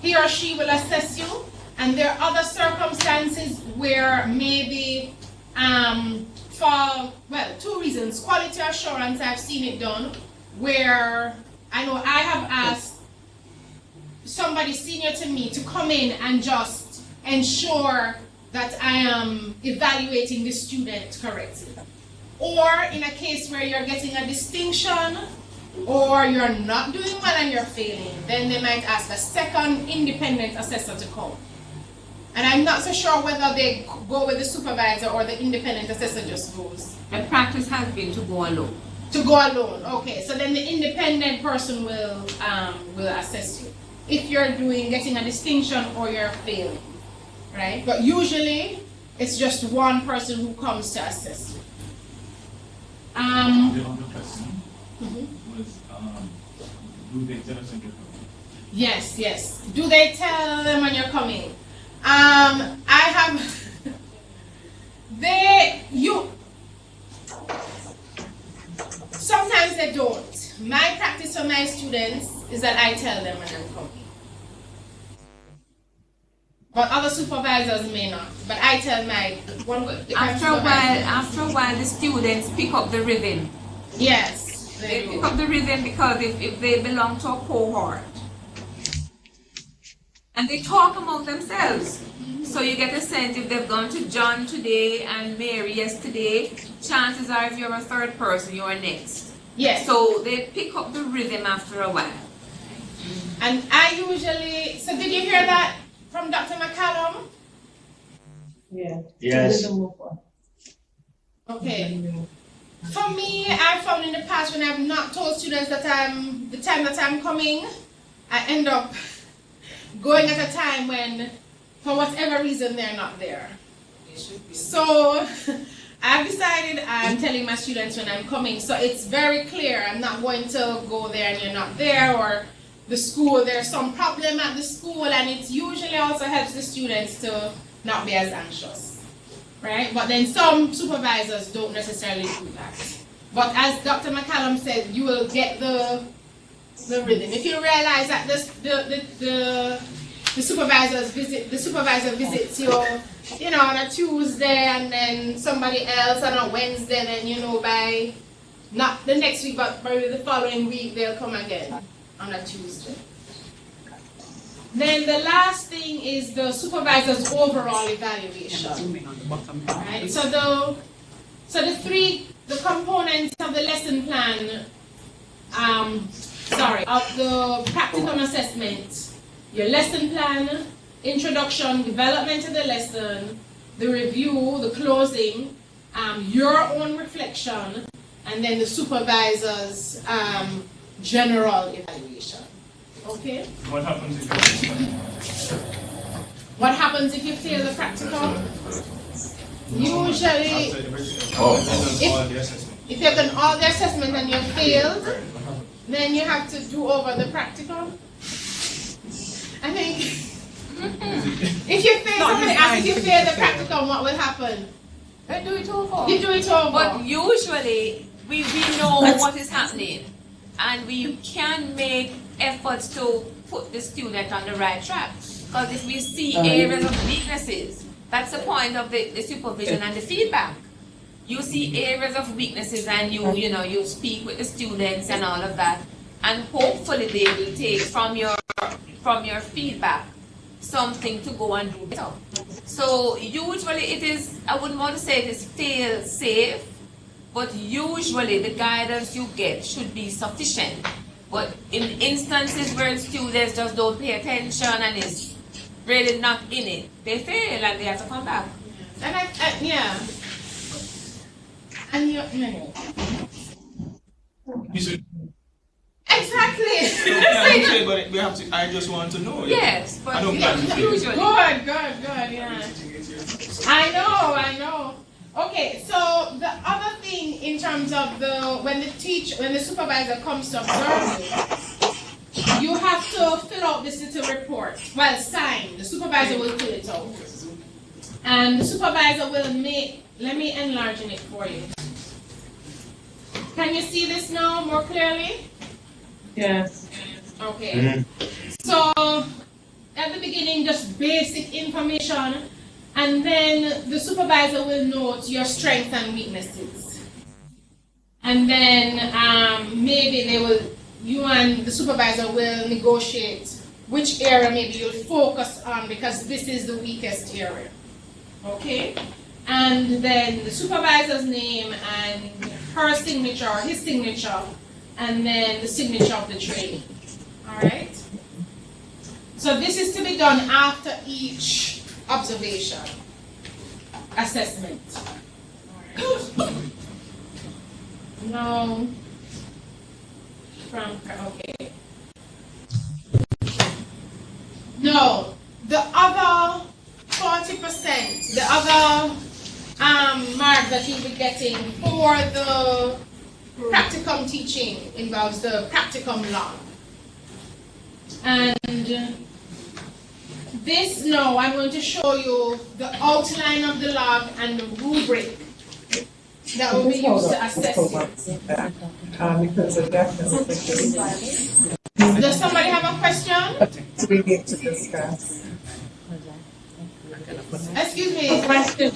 He or she will assess you, and there are other circumstances where maybe for, well, 2 reasons. Quality assurance, I've seen it done, where I know I have asked somebody senior to me to come in and just ensure that I am evaluating the student correctly. Or in a case where you're getting a distinction, or you're not doing well and you're failing, then they might ask a second independent assessor to come. And I'm not so sure whether they go with the supervisor or the independent assessor just goes. The practice has been to go alone. To go alone, okay. So then the independent person will assess you if you're getting a distinction or you're failing, right? But usually it's just one person who comes to assess you. was, do they tell us when you're coming? Yes, yes. Do they tell them when you're coming? I have, sometimes they don't. My practice for my students is that I tell them when I'm coming. But other supervisors may not. But I tell my After a while, the students pick up the rhythm. Yes. They pick up the rhythm because if they belong to a cohort. And they talk among themselves. So you get a sense if they've gone to John today and Mary yesterday, chances are if you're a third person, you're next. Yes. So they pick up the rhythm after a while. And I usually, so did you hear that from Dr. McCallum? Yeah. Yes. Okay. For me, I've found in the past when I've not told students that the time that I'm coming, I end up going at a time when, for whatever reason, they're not there. So I've decided I'm telling my students when I'm coming, so it's very clear. I'm not going to go there and you're not there, or the school, there's some problem at the school, and it usually also helps the students to not be as anxious, right? But then some supervisors don't necessarily do that. But as Dr. McCallum said, you will get the rhythm. If you realize that the supervisor visits you, on a Tuesday, and then somebody else on a Wednesday, then by not the next week, but probably the following week they'll come again on a Tuesday. Then the last thing is the supervisor's overall evaluation. Right? So the components of the lesson plan, of the practicum assessment, your lesson plan, introduction, development of the lesson, the review, the closing, your own reflection, and then the supervisor's general evaluation. Okay? What happens if you fail the practical? Usually, if you've done all the assessment and you failed, then you have to do over the practical. I think if you fail, somebody asks if you fail the practical, what will happen? They do it over. You do it over. But usually, we know what is happening, and we can make efforts to put the student on the right track. Because if we see areas of weaknesses, that's the point of the supervision and the feedback. You see areas of weaknesses, and you speak with the students and all of that, and hopefully they will take from your feedback something to go and do better. So usually it is, I wouldn't want to say it is fail safe, but usually the guidance you get should be sufficient. But in instances where students just don't pay attention and is really not in it, they fail and they have to come back. And exactly. But we have to. I just want to know. Yes, but I don't plan to fail. Good, yeah. I know. Okay, so the other thing in terms of when the supervisor comes to observe you, you have to fill out this little report. Well, sign. The supervisor will fill it out. And the supervisor will let me enlarge it for you. Can you see this now more clearly? Yes. Okay. So at the beginning, just basic information, and then the supervisor will note your strengths and weaknesses. And then maybe you and the supervisor will negotiate which area maybe you'll focus on, because this is the weakest area. Okay? And then the supervisor's name and her signature, or his signature, and then the signature of the trainee. Alright? So this is to be done after each observation, assessment. Alright. No. Okay. No, the other 40%, the other mark that you'll be getting for the practicum teaching involves the practicum log. And this now, I'm going to show you the outline of the log and the rubric that will be used to assess you. Because it definitely. Does somebody have a question? We need to discuss. Excuse me. Question.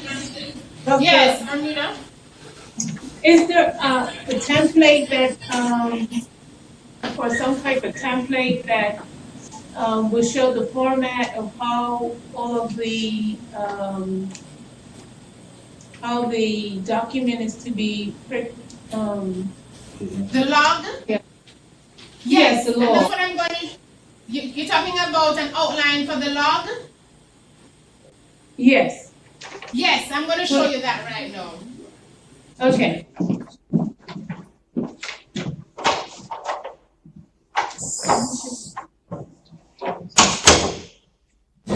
Yes, Armina? Is there a template that, or some type of template that will show the format of how all of the, how the document is to be, The log? Yeah. Yes, the and log. that's what I'm going to, you're talking about an outline for the log? Yes, Yes, I'm going to show you that right now. okay.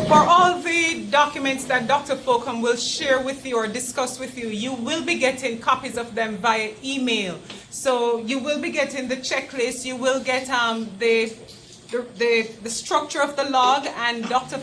For all the documents that Dr. Fokum will share with you or discuss with you, you will be getting copies of them via email. So you will be getting the checklist, you will get the structure of the log, and Dr.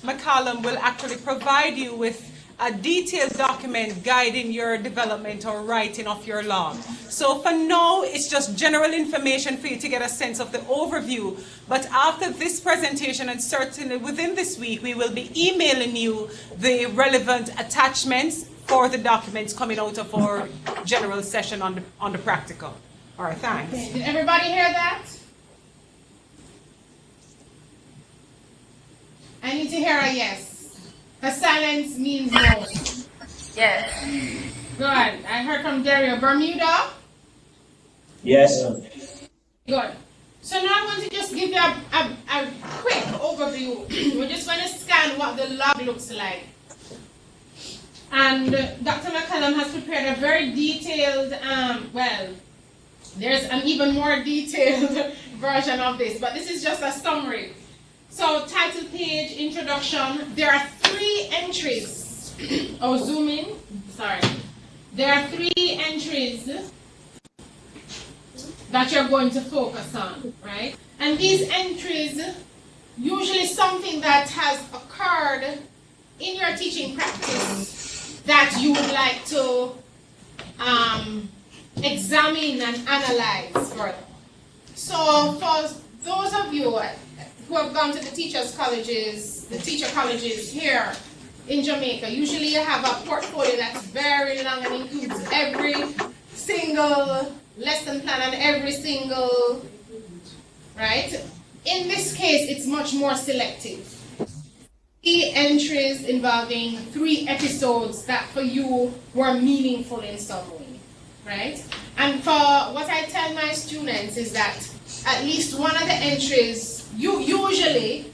McCallum will actually provide you with a detailed document guiding your development or writing of your log. So for now, it's just general information for you to get a sense of the overview. But after this presentation, and certainly within this week, we will be emailing you the relevant attachments for the documents coming out of our general session on the practical. All right, thanks. Did everybody hear that? I need to hear a yes. A silence means no. Yes. Good. I heard from Dario. Bermuda? Yes. Good. So now I'm going to just give you a quick overview. We're just going to scan what the log looks like. And Dr. McCallum has prepared a very detailed, well, there's an even more detailed version of this, but this is just a summary. So title page, introduction, there are 3 entries. Oh, zoom in, sorry. There are 3 entries that you're going to focus on, right? And these entries, usually something that has occurred in your teaching practice that you would like to examine and analyze further. So for those of you who have gone to the teachers' colleges, the teacher colleges here in Jamaica, usually you have a portfolio that's very long and includes every single lesson plan and every single, right? In this case, it's much more selective. 3 entries involving 3 episodes that for you were meaningful in some way, right? And for what I tell my students is that at least one of the entries, usually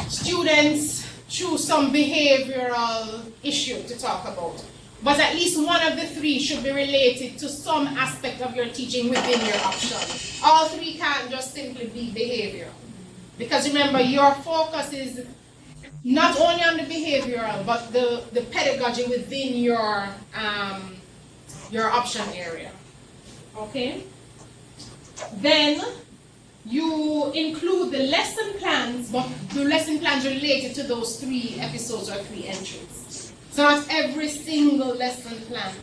students choose some behavioral issue to talk about, but at least one of the 3 should be related to some aspect of your teaching within your option. All 3 can't just simply be behavioral, because remember, your focus is not only on the behavioral, but the pedagogy within your option area. Okay? Then you include the lesson plans, but the lesson plans related to those 3 episodes or 3 entries. So not every single lesson plan,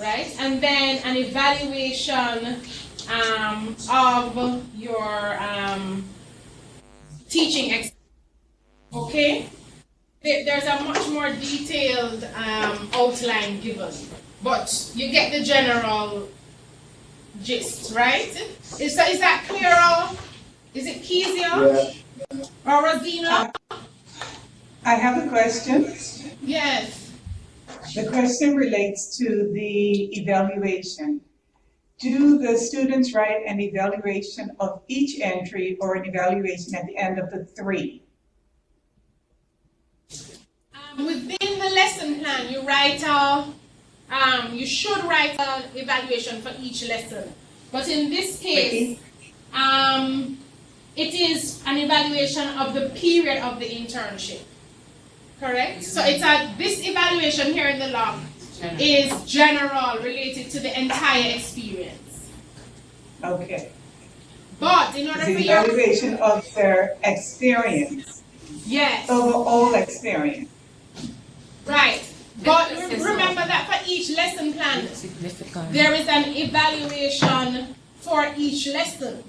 right? And then an evaluation of your teaching experience. Okay? There's a much more detailed outline given, but you get the general gist, right? Is that clearer? Is it Kezia? Yeah. Or Rosina? I have a question. Yes. The question relates to the evaluation. Do the students write an evaluation of each entry or an evaluation at the end of the 3? Within the lesson plan, you write you should write an evaluation for each lesson. But in this case, it is an evaluation of the period of the internship. Correct? So it's this evaluation here in the log is general, related to the entire experience. Okay. But in order The for your evaluation of their experience, yes, overall experience. right. But remember that for each lesson plan, there is an evaluation for each lesson.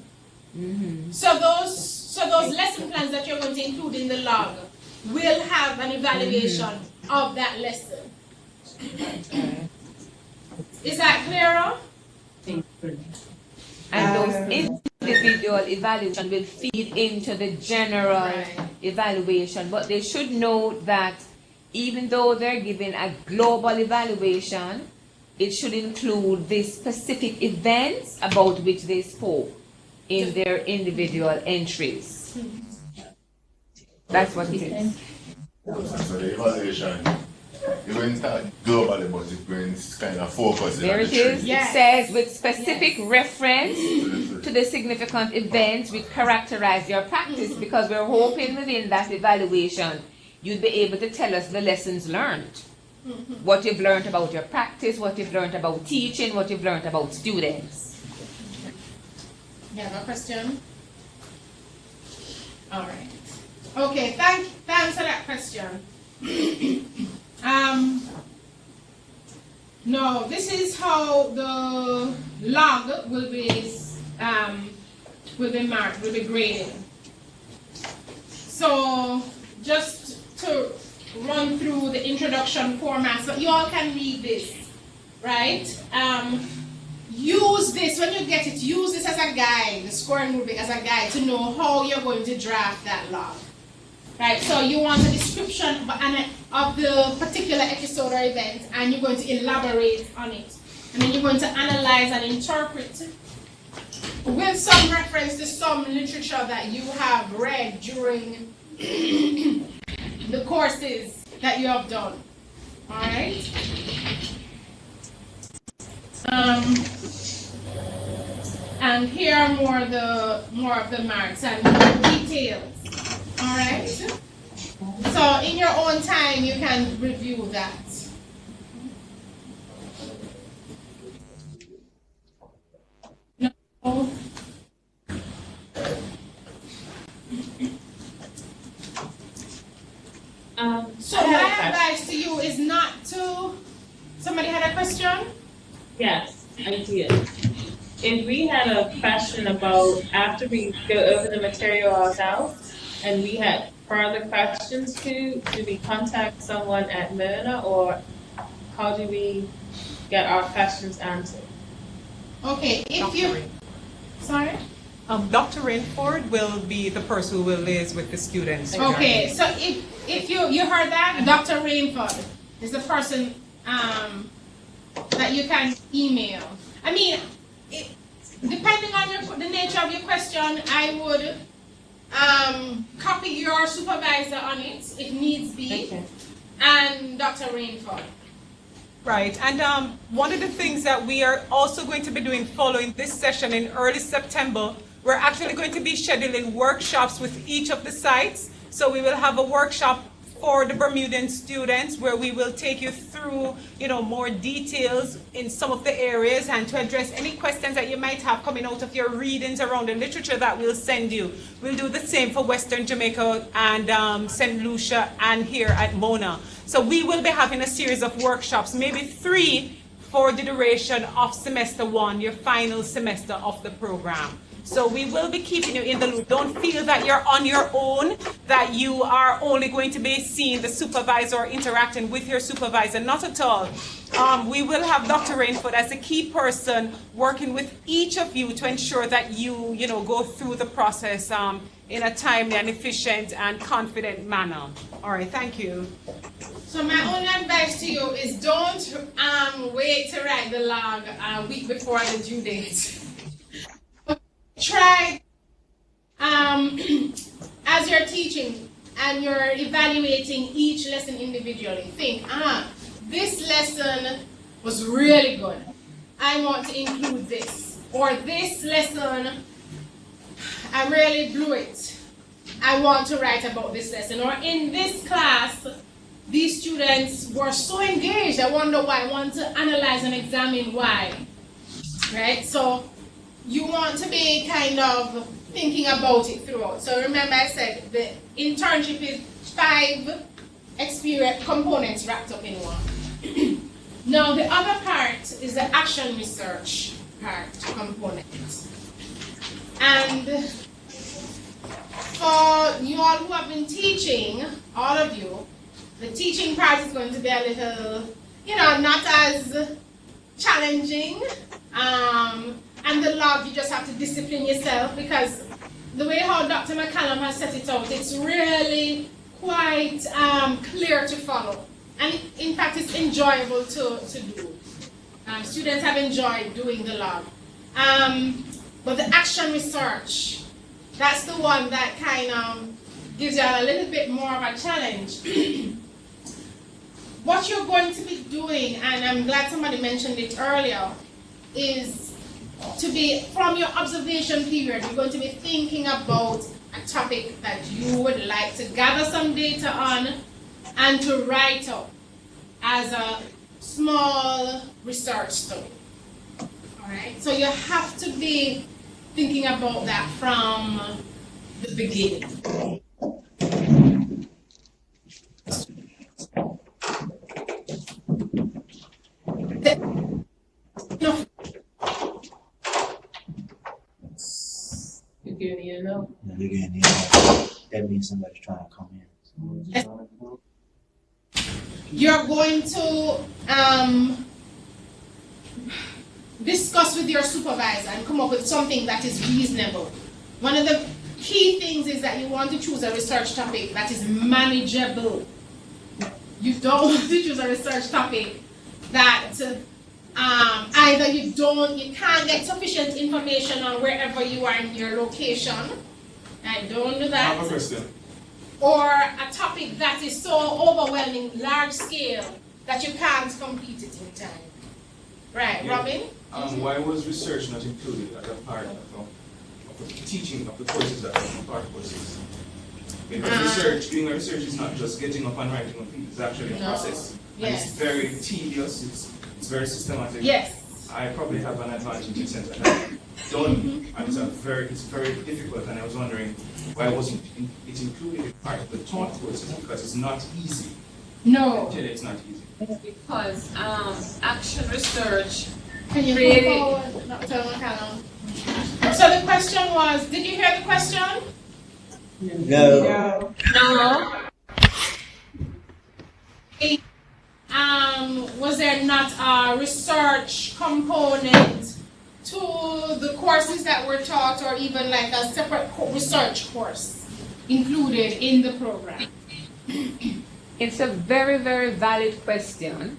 So those lesson plans that you're going to include in the log will have an evaluation of that lesson. Is that clearer? And those individual evaluation will feed into the general evaluation, but they should know that even though they're given a global evaluation, it should include the specific events about which they spoke in their individual entries. That's what it is. So the evaluation, you're going to start globally, but it's going to kind of focus. There it is. It says with specific reference to the significant events which characterize your practice, because we're hoping within that evaluation you'd be able to tell us the lessons learned. What you've learned about your practice, what you've learned about teaching, what you've learned about students. You have a question? All right. Okay, thanks for that question. No, this is how the log will be marked, will be graded. So just to run through the introduction format, so you all can read this, right? Use this, when you get it, use this as a guide, the scoring rubric as a guide to know how you're going to draft that log. Right, so you want a description of the particular episode or event, and you're going to elaborate on it. And then you're going to analyze and interpret with some reference to some literature that you have read during the courses that you have done. All right? And here are more of the marks and details. All right? So in your own time, you can review that. No. So my advice to you is not to, somebody had a question? Yes, I did. If we had a question about, after we go over the material ourselves, and we had further questions do we contact someone at Myrna, or how do we get our questions answered? Okay, if you, sorry? Dr. Rainford will be the person who will liaise with the students. Okay, so if you heard that, Dr. Rainford is the person that you can email. I mean, depending on the nature of your question, I would copy your supervisor on it if needs be, and Dr. Rainford. Right, and one of the things that we are also going to be doing following this session in early September, we're actually going to be scheduling workshops with each of the sites. So we will have a workshop for the Bermudian students where we will take you through, more details in some of the areas, and to address any questions that you might have coming out of your readings around the literature that we'll send you. We'll do the same for Western Jamaica and St. Lucia and here at Mona. So we will be having a series of workshops, maybe 3 for the duration of semester 1, your final semester of the program. So we will be keeping you in the loop. Don't feel that you're on your own, that you are only going to be seeing the supervisor or interacting with your supervisor. Not at all. We will have Dr. Rainford as a key person working with each of you to ensure that you go through the process in a timely and efficient and confident manner. All right, thank you. So my only advice to you is don't wait to write the log a week before the due date. Try, as you're teaching and you're evaluating each lesson individually, think, this lesson was really good. I want to include this. Or this lesson, I really blew it. I want to write about this lesson. Or in this class, these students were so engaged. I wonder why. I want to analyze and examine why, right? So you want to be kind of thinking about it throughout. So remember I said the internship is 5 experience components wrapped up in one. Now the other part is the action research part component. And for you all who have been teaching, all of you, the teaching part is going to be a little, not as challenging. And the log, you just have to discipline yourself, because the way how Dr. McCallum has set it out, it's really quite clear to follow. And in fact, it's enjoyable to do. Students have enjoyed doing the log. But the action research, that's the one that kind of gives you a little bit more of a challenge. What you're going to be doing, and I'm glad somebody mentioned it earlier, is to be, from your observation period, you're going to be thinking about a topic that you would like to gather some data on and to write up as a small research study. Alright, so you have to be thinking about that from the beginning. You're getting it up. You're getting it. That means somebody's trying to come in. You're going to discuss with your supervisor and come up with something that is reasonable. One of the key things is that you want to choose a research topic that is manageable. You don't want to choose a research topic that either you can't get sufficient information on wherever you are in your location. And don't do that. I have a question. Or a topic that is so overwhelming, large scale, that you can't complete it in time. Right, yeah. Robin? Why was research not included as a part of the teaching of the courses that are part of courses? Because doing research is not just getting up and writing on things, it's actually a process. Yes. And it's very tedious, it's very systematic. Yes. I probably have an advantage in the sense that I've done, and it's very difficult, and I was wondering why wasn't it included in part of the taught courses, because it's not easy. No. Until it's not easy. Because action research Can you really go forward, Dr. McCallum? So the question was, did you hear the question? No. no. Was there not a research component to the courses that were taught, or even like a separate research course included in the program? It's a very, very valid question,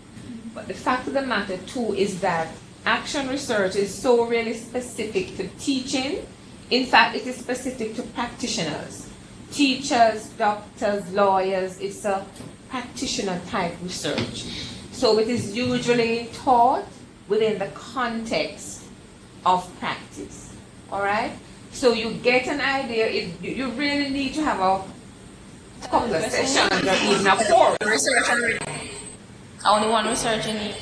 but the fact of the matter too is that action research is so really specific to teaching. In fact, it is specific to practitioners. Teachers, doctors, lawyers, it's a practitioner type research. So it is usually taught within the context of practice. All right? So you get an idea, you really need to have a couple of sessions or even a course. Only one research in it.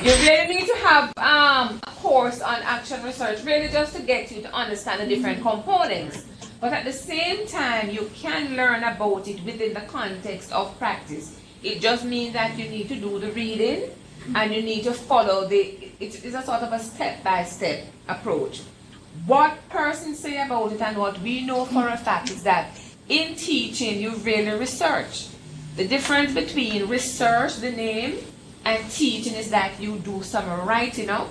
You really need to have a course on action research, really just to get you to understand the different components. But at the same time, you can learn about it within the context of practice. It just means that you need to do the reading and you need to follow it's a sort of a step-by-step approach. What persons say about it and what we know for a fact is that in teaching, you really research. The difference between research, the name, and teaching is that you do some writing up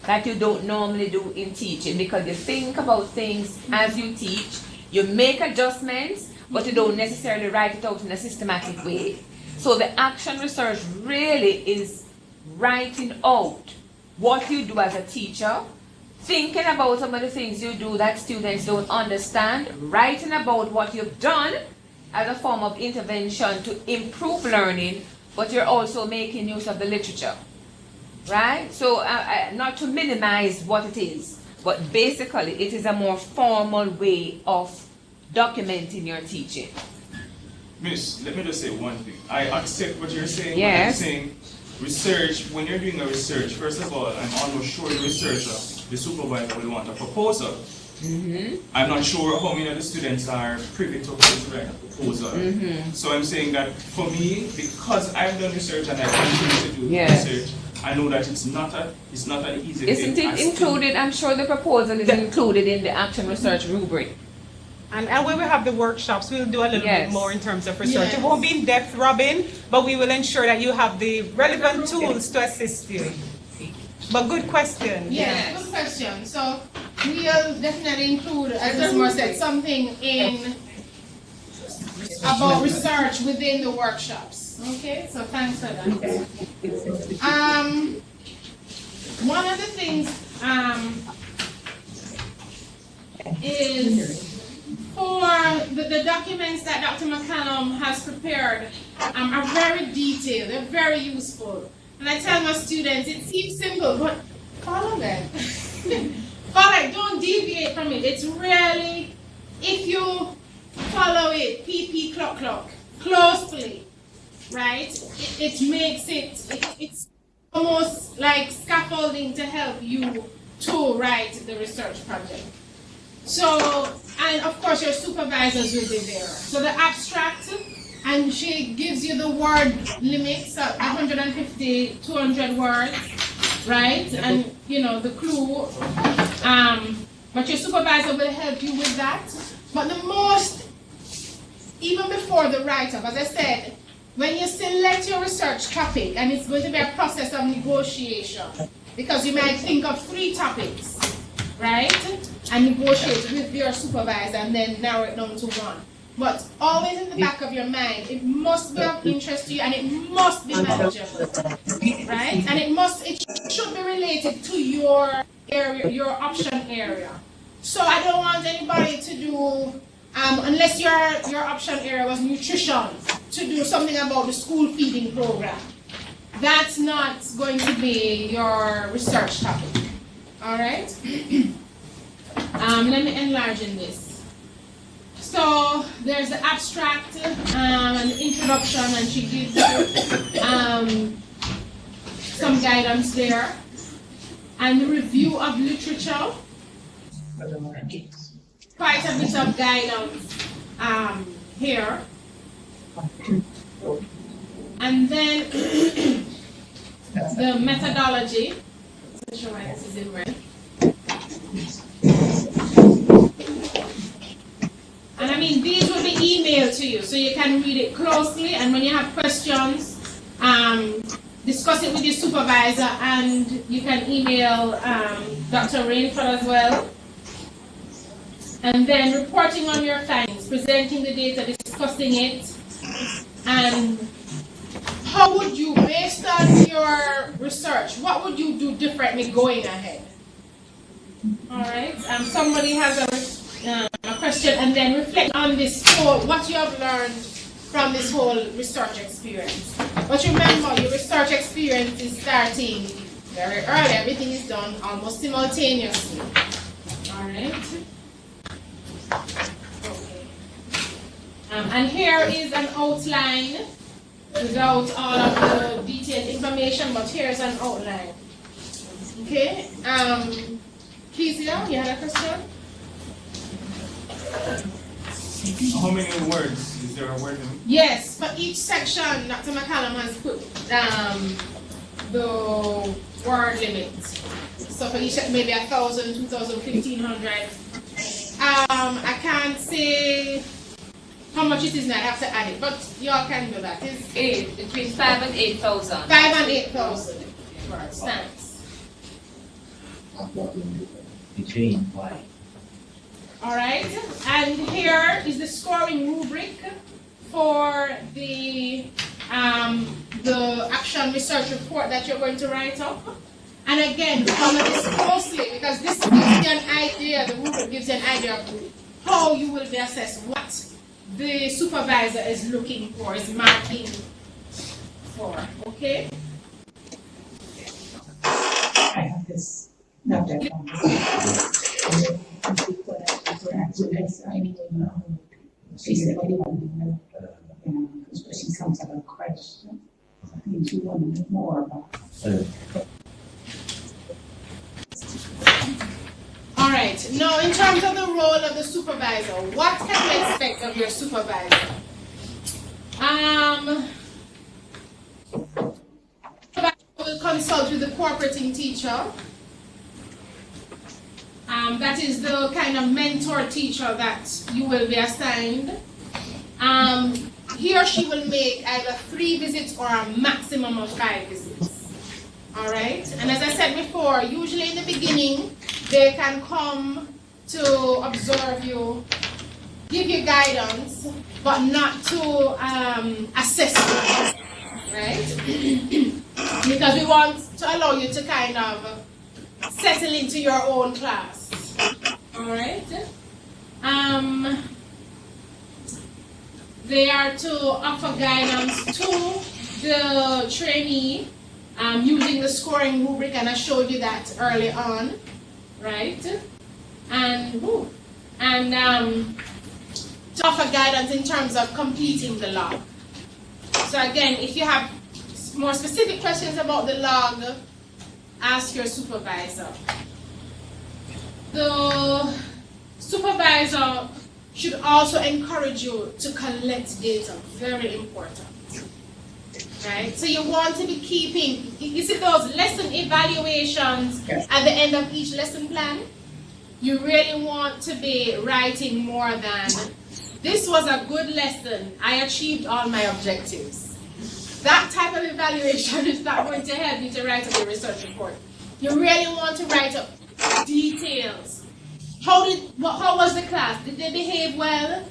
that you don't normally do in teaching, because you think about things as you teach, you make adjustments, but you don't necessarily write it out in a systematic way. So the action research really is writing out what you do as a teacher, thinking about some of the things you do that students don't understand, writing about what you've done as a form of intervention to improve learning, but you're also making use of the literature, right? So not to minimize what it is, but basically it is a more formal way of documenting your teaching. Miss, let me just say one thing. I accept what you're saying. Yes. But I'm saying research, when you're doing a research, first of all, I'm almost sure the researcher, the supervisor will want a proposal. I'm not sure how many of the students are privy to how to write a proposal. So I'm saying that for me, because I've done research and I continue to do research, I know that it's not an easy thing. Isn't it included? I'm sure the proposal is included in the action research rubric. And when we have the workshops, we'll do a little bit more in terms of research. Yes. It won't be in depth, Robin, but we will ensure that you have the relevant tools to assist you. But good question. Yeah, good question. So we'll definitely include, as Desmond said, something in about research within the workshops. Okay, so thanks for that. One of the things is for the documents that Dr. McCallum has prepared are very detailed, they're very useful. And I tell my students, it seems simple, but follow them. Follow it, don't deviate from it. It's really, if you follow it, clock, closely, right? It makes it's almost like scaffolding to help you to write the research project. So, and of course your supervisors will be there. So the abstract, and she gives you the word limits, 150, 200 words, right? And you know, the clue, but your supervisor will help you with that. But the most, even before the write-up, as I said, when you select your research topic, and it's going to be a process of negotiation, because you might think of 3 topics, right? And negotiate with your supervisor and then narrow it down to 1. But always in the back of your mind, it must be of interest to you and it must be manageable, right? And it should be related to your area, your option area. So I don't want anybody to do, unless your option area was nutrition, to do something about the school feeding program. That's not going to be your research topic, all right? Let me enlarge in this. So there's the abstract and the introduction, and she gives some guidance there. And the review of literature. Quite a bit of guidance here. And then the methodology. Let's show why this is in red. And I mean, these will be emailed to you, so you can read it closely, and when you have questions, discuss it with your supervisor, and you can email Dr. Rainford as well. And then reporting on your findings, presenting the data, discussing it, and how would you, based on your research, what would you do differently going ahead? All right, somebody has a question, and then reflect on this whole, what you have learned from this whole research experience. But remember, your research experience is starting very early. Everything is done almost simultaneously. All right. Okay. And here is an outline without all of the detailed information, but here's an outline. Okay. Kezia, you had a question? How many words? Is there a word limit? Yes, for each section, Dr. McCallum has put the word limit. So for each, maybe 1,000, 2,000, 1,500. I can't say how much it is now, I have to add it, but y'all can do that. It's between 5,000 and 8,000. 5,000 and 8,000 words, thanks. Between why? All right, and here is the scoring rubric for the action research report that you're going to write up. And again, follow this closely, because this gives you an idea, the rubric gives you an idea of how you will be assessed, what the supervisor is looking for, is marking for, okay? I have this, not that one. She said, because she comes up with a question. I think you want to know more about. All right. Now, in terms of the role of the supervisor, what can you expect of your supervisor? Will consult with the cooperating teacher. That is the kind of mentor teacher that you will be assigned. He or she will make either 3 visits or a maximum of 5 visits. All right? And as I said before, usually in the beginning, they can come to observe you, give you guidance, but not to assess you, right? Because we want to allow you to kind of settle into your own class. All right? They are to offer guidance to the trainee using the scoring rubric, and I showed you that early on, right? And to offer guidance in terms of completing the log. So again, if you have more specific questions about the log, ask your supervisor. The supervisor should also encourage you to collect data, very important. Right? So you want to be keeping, you see those lesson evaluations at the end of each lesson plan? You really want to be writing more than, this was a good lesson, I achieved all my objectives. That type of evaluation is not going to help you to write up a research report. You really want to write up details. How was the class? Did they behave well?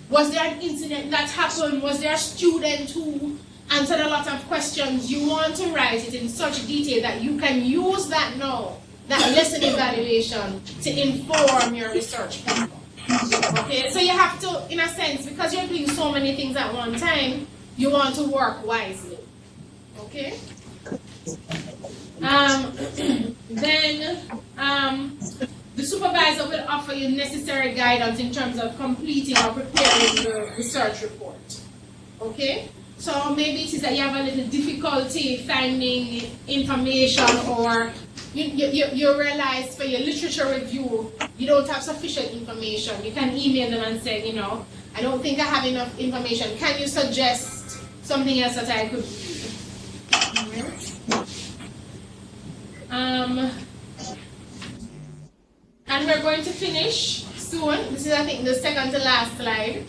Was there an incident that happened? Was there a student who answered a lot of questions? You want to write it in such detail that you can use that now, that lesson evaluation, to inform your research paper. Okay, so you have to, in a sense, because you're doing so many things at one time, you want to work wisely. Okay? Then the supervisor will offer you necessary guidance in terms of completing or preparing your research report. Okay? So maybe it is that you have a little difficulty finding information, or you realize for your literature review, you don't have sufficient information. You can email them and say, you know, I don't think I have enough information. Can you suggest something else that I could read? And we're going to finish soon. This is, I think, the second to last slide.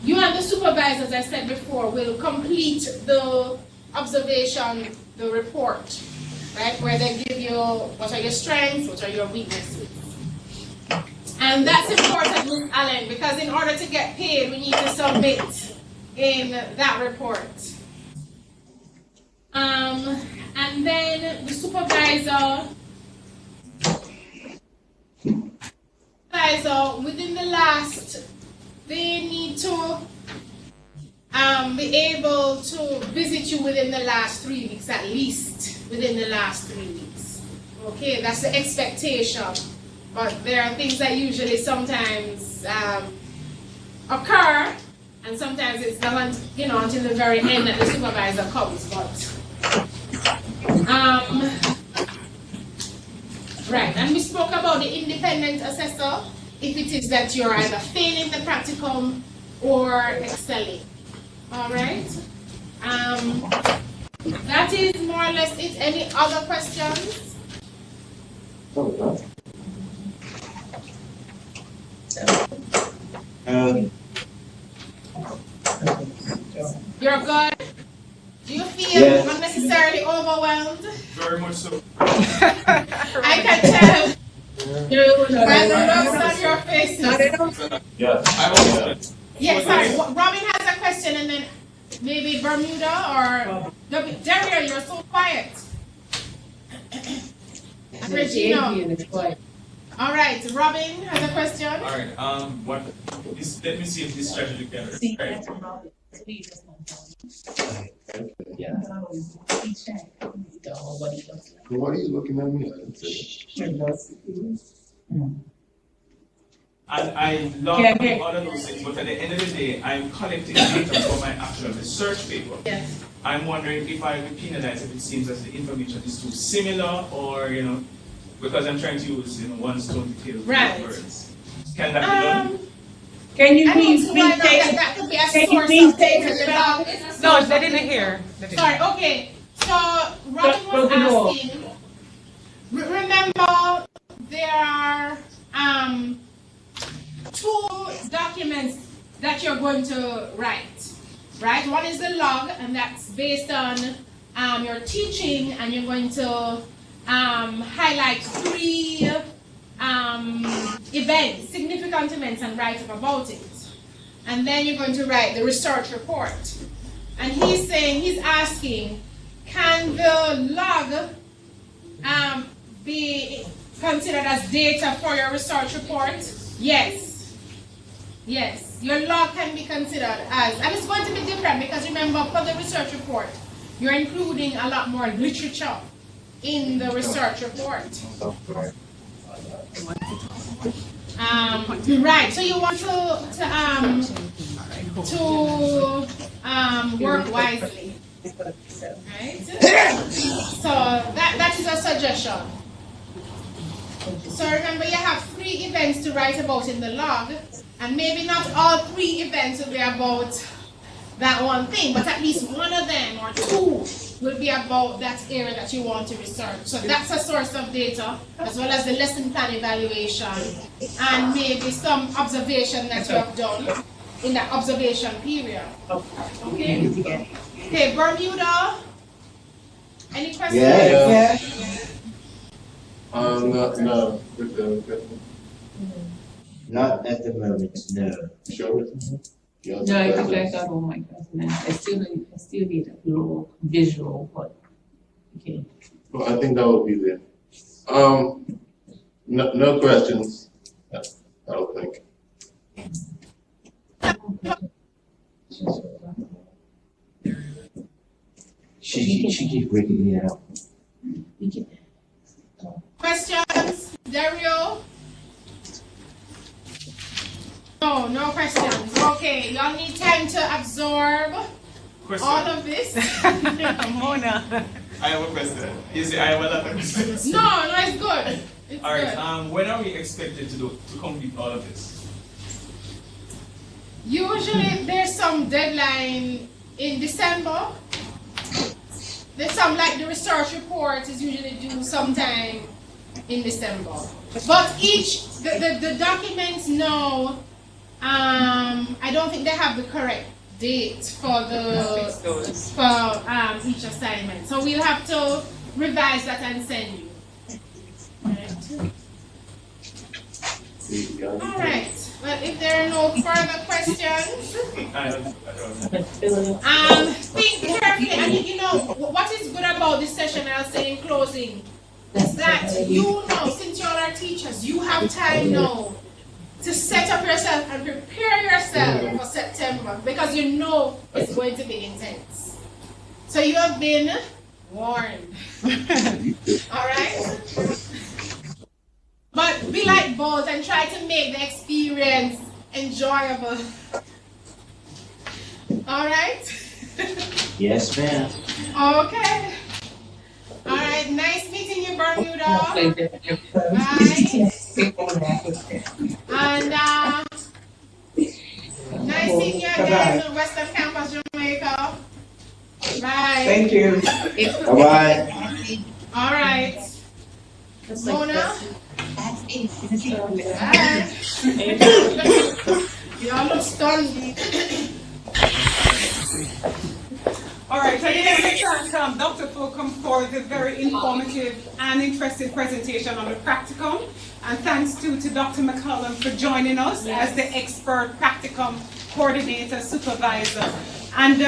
You and the supervisor, as I said before, will complete the observation, the report, right? Where they give you what are your strengths, what are your weaknesses. And that's important, Ms. Allen, because in order to get paid, we need to submit in that report. And then the supervisor, within the last, they need to be able to visit you within the last 3 weeks, at least within the last 3 weeks. Okay, that's the expectation. But there are things that usually sometimes occur, and sometimes it's not, you know, until the very end that the supervisor comes. But right, and we spoke about the independent assessor. If it is that you're either failing the practicum or excelling. All right. That is more or less it. Any other questions? You're good? Do you feel unnecessarily overwhelmed? Very much so. I can tell. By the looks on your faces. Yeah, sorry. Robin has a question, and then maybe Bermuda or Daria, you're so quiet. And Regina. All right, Robin has a question. All right. Let me see if this strategy can. Right. What are you looking at me? I didn't say And I love Yeah. all of those things, but at the end of the day, I'm collecting data for my actual research paper. Yes. I'm wondering if I will penalize if it seems as the information is too similar, or, you know, because I'm trying to use, you know, one stone to kill two Right. birds. Can that be done? Can you I don't please see why not. restate? That could be a Can you source please of take data. it The back? log is a source No, of they didn't data. hear. Sorry, okay. So Robin was asking, remember there are two documents that you're going to write, right? One is the log, and that's based on your teaching, and you're going to highlight 3 events, significant events, and write up about it. And then you're going to write the research report. And he's asking, can the log be considered as data for your research report? Yes. Yes, your log can be considered as, and it's going to be different because remember, for the research report, you're including a lot more literature in the research report. Right, so you want to work wisely, right? So that is a suggestion. So remember, you have 3 events to write about in the log, and maybe not all 3 events will be about that one thing, but at least one of them or 2 will be about that area that you want to research. So that's a source of data, as well as the lesson plan evaluation, and maybe some observation that you have done in that observation period. Okay? Okay, Bermuda, any questions? Yeah. No. Not at the moment, no. Sure. No, because I got all my questions. I still need a little visual, but, okay. Well, I think that would be there. No questions, I don't think. She keeps breaking me out. Questions? Dario? No questions. Okay, y'all need time to absorb all of this. Mona. I have a question. You see, I have a lot of questions. No, it's good. It's All right. good. When are we expected to complete all of this? Usually there's some deadline in December. There's some, like the research report is usually due sometime in December. But the documents now, I don't think they have the correct date for each assignment. So we'll have to revise that and send you. All right. Well, if there are no further questions, think carefully. And you know what is good about this session, I'll say in closing, is that you know, since you all are teachers, you have time now to set up yourself and prepare yourself for September, because you know it's going to be intense. So you have been warned. All right? But be like both and try to make the experience enjoyable. All right? Yes, ma'am. Okay. All right, nice meeting you, Bermuda. Bye. And nice seeing you again in Western Campus, Jamaica. Bye. Thank you. Bye-bye. All right. Mona. Bye. You all look stunned. All right, so again, we thank Dr. Fokum for the very informative and interesting presentation on the practicum. And thanks to Dr. McCollum for joining us as the expert practicum coordinator, supervisor. And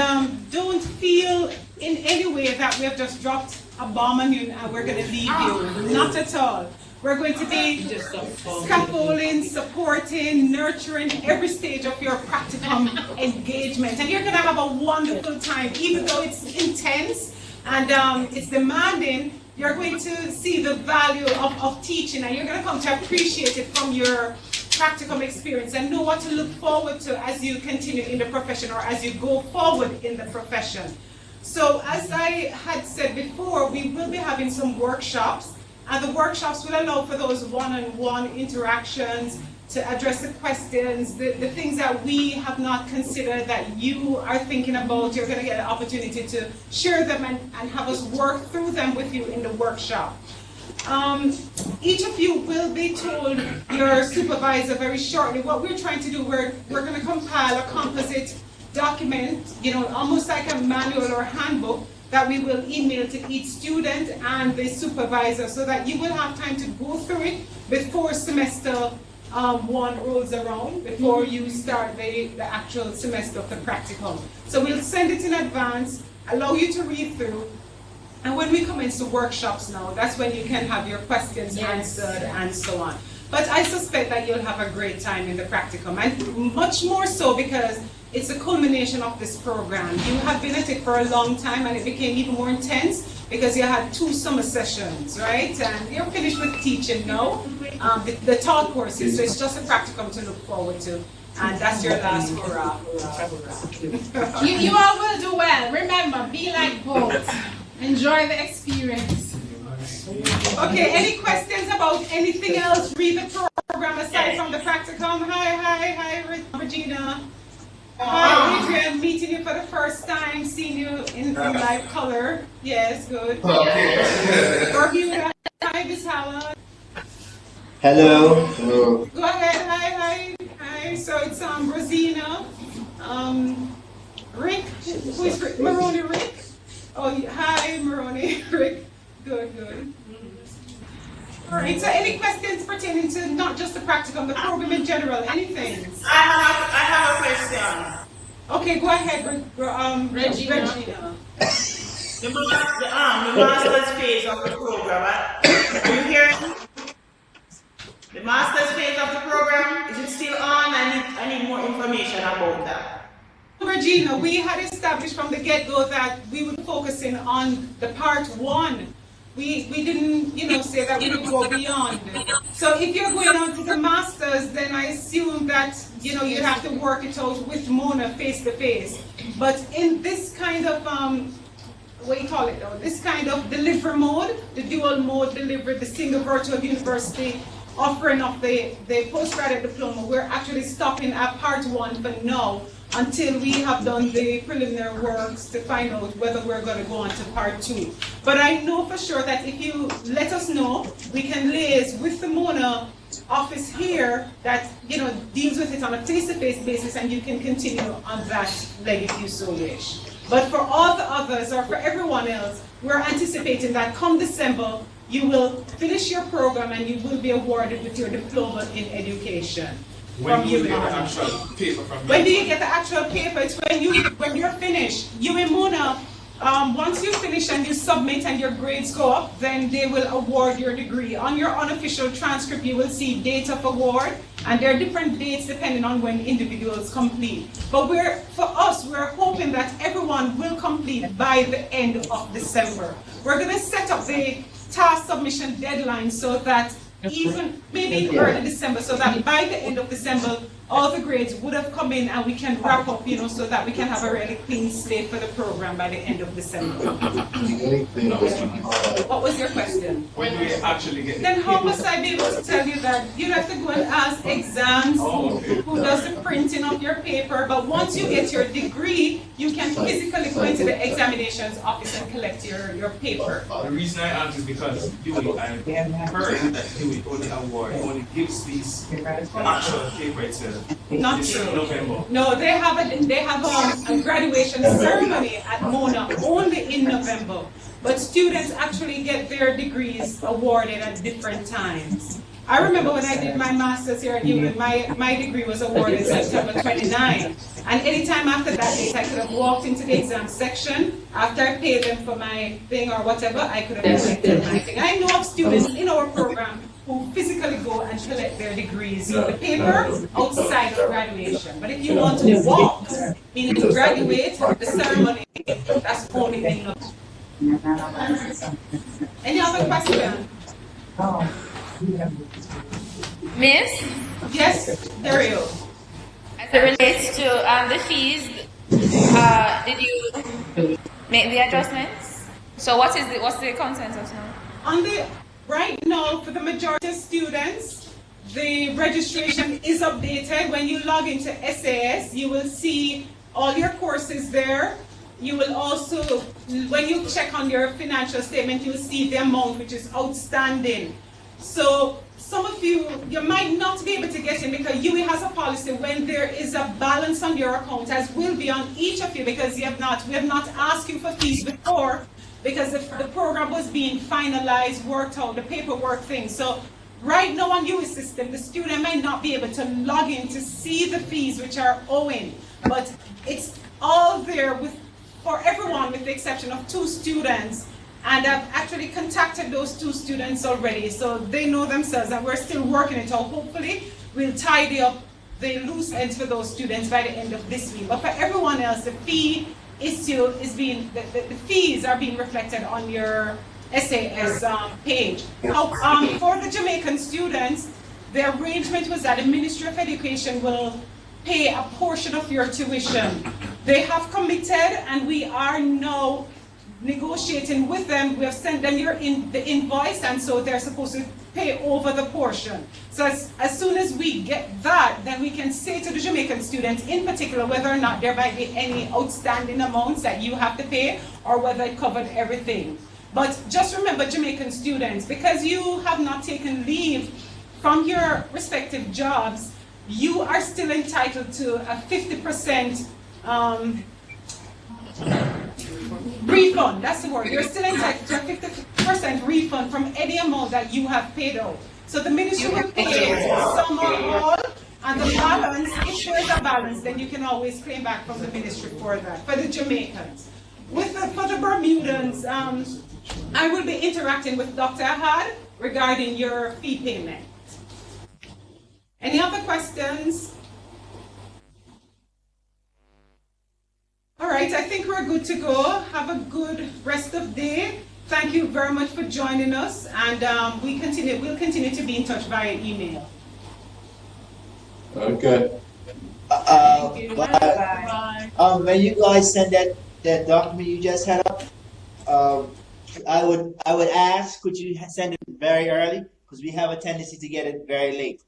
don't feel in any way that we have just dropped a bomb on you and we're going to leave you. Not at all. We're going to be scaffolding, supporting, nurturing every stage of your practicum engagement. And you're going to have a wonderful time, even though it's intense and it's demanding. You're going to see the value of teaching, and you're going to come to appreciate it from practicum experience and know what to look forward to as you continue in the profession or as you go forward in the profession. So as I had said before, we will be having some workshops, and the workshops will allow for those one-on-one interactions to address the questions, the things that we have not considered that you are thinking about. You're going to get an opportunity to share them and have us work through them with you in the workshop. Each of you will be told your supervisor very shortly. What we're trying to do, we're going to compile a composite document, almost like a manual or handbook that we will email to each student and the supervisor so that you will have time to go through it before semester one rolls around, before you start the actual semester of the practicum. So we'll send it in advance, allow you to read through, and when we commence the workshops now, that's when you can have your questions answered and so on. But I suspect that you'll have a great time in the practicum, and much more so because it's a culmination of this program. You have been at it for a long time, and it became even more intense because you had 2 summer sessions, right? And you're finished with teaching now, the taught courses, so it's just a practicum to look forward to. And that's your last hurrah, hurrah. You all will do well. Remember, be like both. Enjoy the experience. Okay, any questions about anything else? Read the program aside from the practicum. Hi, Regina. Hi, Adrian, meeting you for the first time, seeing you in live color. Yes, good. Bermuda, hi, Miss Howard. Hello. Hello. Go ahead, hi. So it's Rosina, Rick, who is Rick? Maroney Rick. Oh, hi, Maroney Rick. Good. All right, so any questions pertaining to not just the practicum, the program in general, anything? I have a question. Okay, go ahead, Regina. The master's phase of the program, are you hearing me? The master's phase of the program, is it still on? I need more information about that. Regina, we had established from the get-go that we would focus in on the part 1. We didn't, say that we would go beyond. So if you're going on to the masters, then I assume that, you have to work it out with Mona face to face. But in this kind of, this kind of delivery mode, the dual mode delivery, the single virtual university offering of the postgraduate diploma, we're actually stopping at part 1 for now, until we have done the preliminary works to find out whether we're going to go on to part 2. But I know for sure that if you let us know, we can liaise with the Mona office here that deals with it on a face-to-face basis, and you can continue on that leg if you so wish. But for all the others, or for everyone else, we're anticipating that come December, you will finish your program and you will be awarded with your diploma in education. When do you get the actual paper from When do you get the actual paper? It's when you're finished. You and Mona, once you finish and you submit and your grades go up, then they will award your degree. On your unofficial transcript, you will see date of award, and there are different dates depending on when individuals complete. But for us, we're hoping that everyone will complete by the end of December. We're going to set up the task submission deadline so that even maybe early December, so that by the end of December, all the grades would have come in and we can wrap up, so that we can have a really clean slate for the program by the end of December. What was your question? When do we actually get Then how must I be able to tell you that? You have to go and ask exams, who does the printing of your paper, but once you get your degree, you can physically go into the examinations office and collect your paper. The reason I ask is because Dewey, I heard that Dewey only gives these actual paper itself. Not true. November. No, they have a graduation ceremony at Mona only in November. But students actually get their degrees awarded at different times. I remember when I did my master's here at Yewande, my degree was awarded September 29. And anytime after that date, I could have walked into the exam section. After I paid them for my thing or whatever, I could have collected my thing. I know of students in our program who physically go and collect their degrees, the paper, outside of graduation. But if you want to walk, meaning to graduate, the ceremony, that's only in November. Any other question? Miss? Yes, Dario. As it relates to the fees, did you make the adjustments? So what's the consensus now? Right now, for the majority of students, the registration is updated. When you log into SAS, you will see all your courses there. You will also, when you check on your financial statement, you'll see the amount which is outstanding. So some of you might not be able to get in because UWI has a policy when there is a balance on your account, as will be on each of you, because we have not asked you for fees before, because the program was being finalized, worked out, the paperwork thing. So right now on UWI system, the student might not be able to log in to see the fees which are owing, but it's all there for everyone with the exception of 2 students. And I've actually contacted those 2 students already, so they know themselves, and we're still working it out. Hopefully, we'll tidy up the loose ends for those students by the end of this week. But for everyone else, the fee issue is the fees are being reflected on your SAS page. Now, for the Jamaican students, the arrangement was that the Ministry of Education will pay a portion of your tuition. They have committed, and we are now negotiating with them. We have sent them the invoice, and so they're supposed to pay over the portion. So as soon as we get that, then we can say to the Jamaican students in particular whether or not there might be any outstanding amounts that you have to pay, or whether it covered everything. But just remember, Jamaican students, because you have not taken leave from your respective jobs, you are still entitled to a 50% refund. That's the word. You're still entitled to a 50% refund from any amount that you have paid out. So the ministry will pay some or all, and the balance, if there's a balance, then you can always claim back from the ministry for that, for the Jamaicans. For the Bermudans, I will be interacting with Dr. Ahad regarding your fee payment. Any other questions? All right, I think we're good to go. Have a good rest of the day. Thank you very much for joining us, and we'll continue to be in touch via email. Okay. Bye. When you guys send that document you just had up, I would ask, could you send it very early, because we have a tendency to get it very late.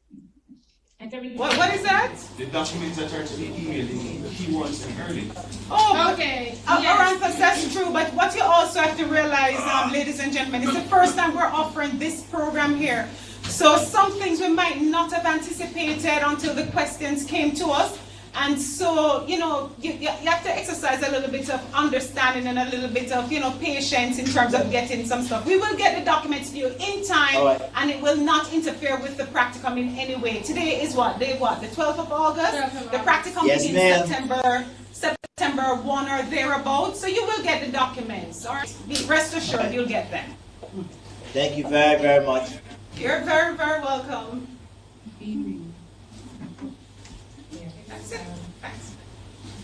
What is that? The documents that are to be emailed, the key ones and early. Oh, Okay. Aranthus, that's true, but what you also have to realize, ladies and gentlemen, it's the first time we're offering this program here. So some things we might not have anticipated until the questions came to us. And so, you have to exercise a little bit of understanding and a little bit of, patience in terms of getting some stuff. We will get the documents to you in time, right, and it will not interfere with the practicum in any way. Today is what? Day what? The 12th of August? The practicum begins September 1 or thereabouts. So you will get the documents. All right? Rest assured, you'll get them. Thank you very, very much. You're very, very welcome. That's it. Thanks.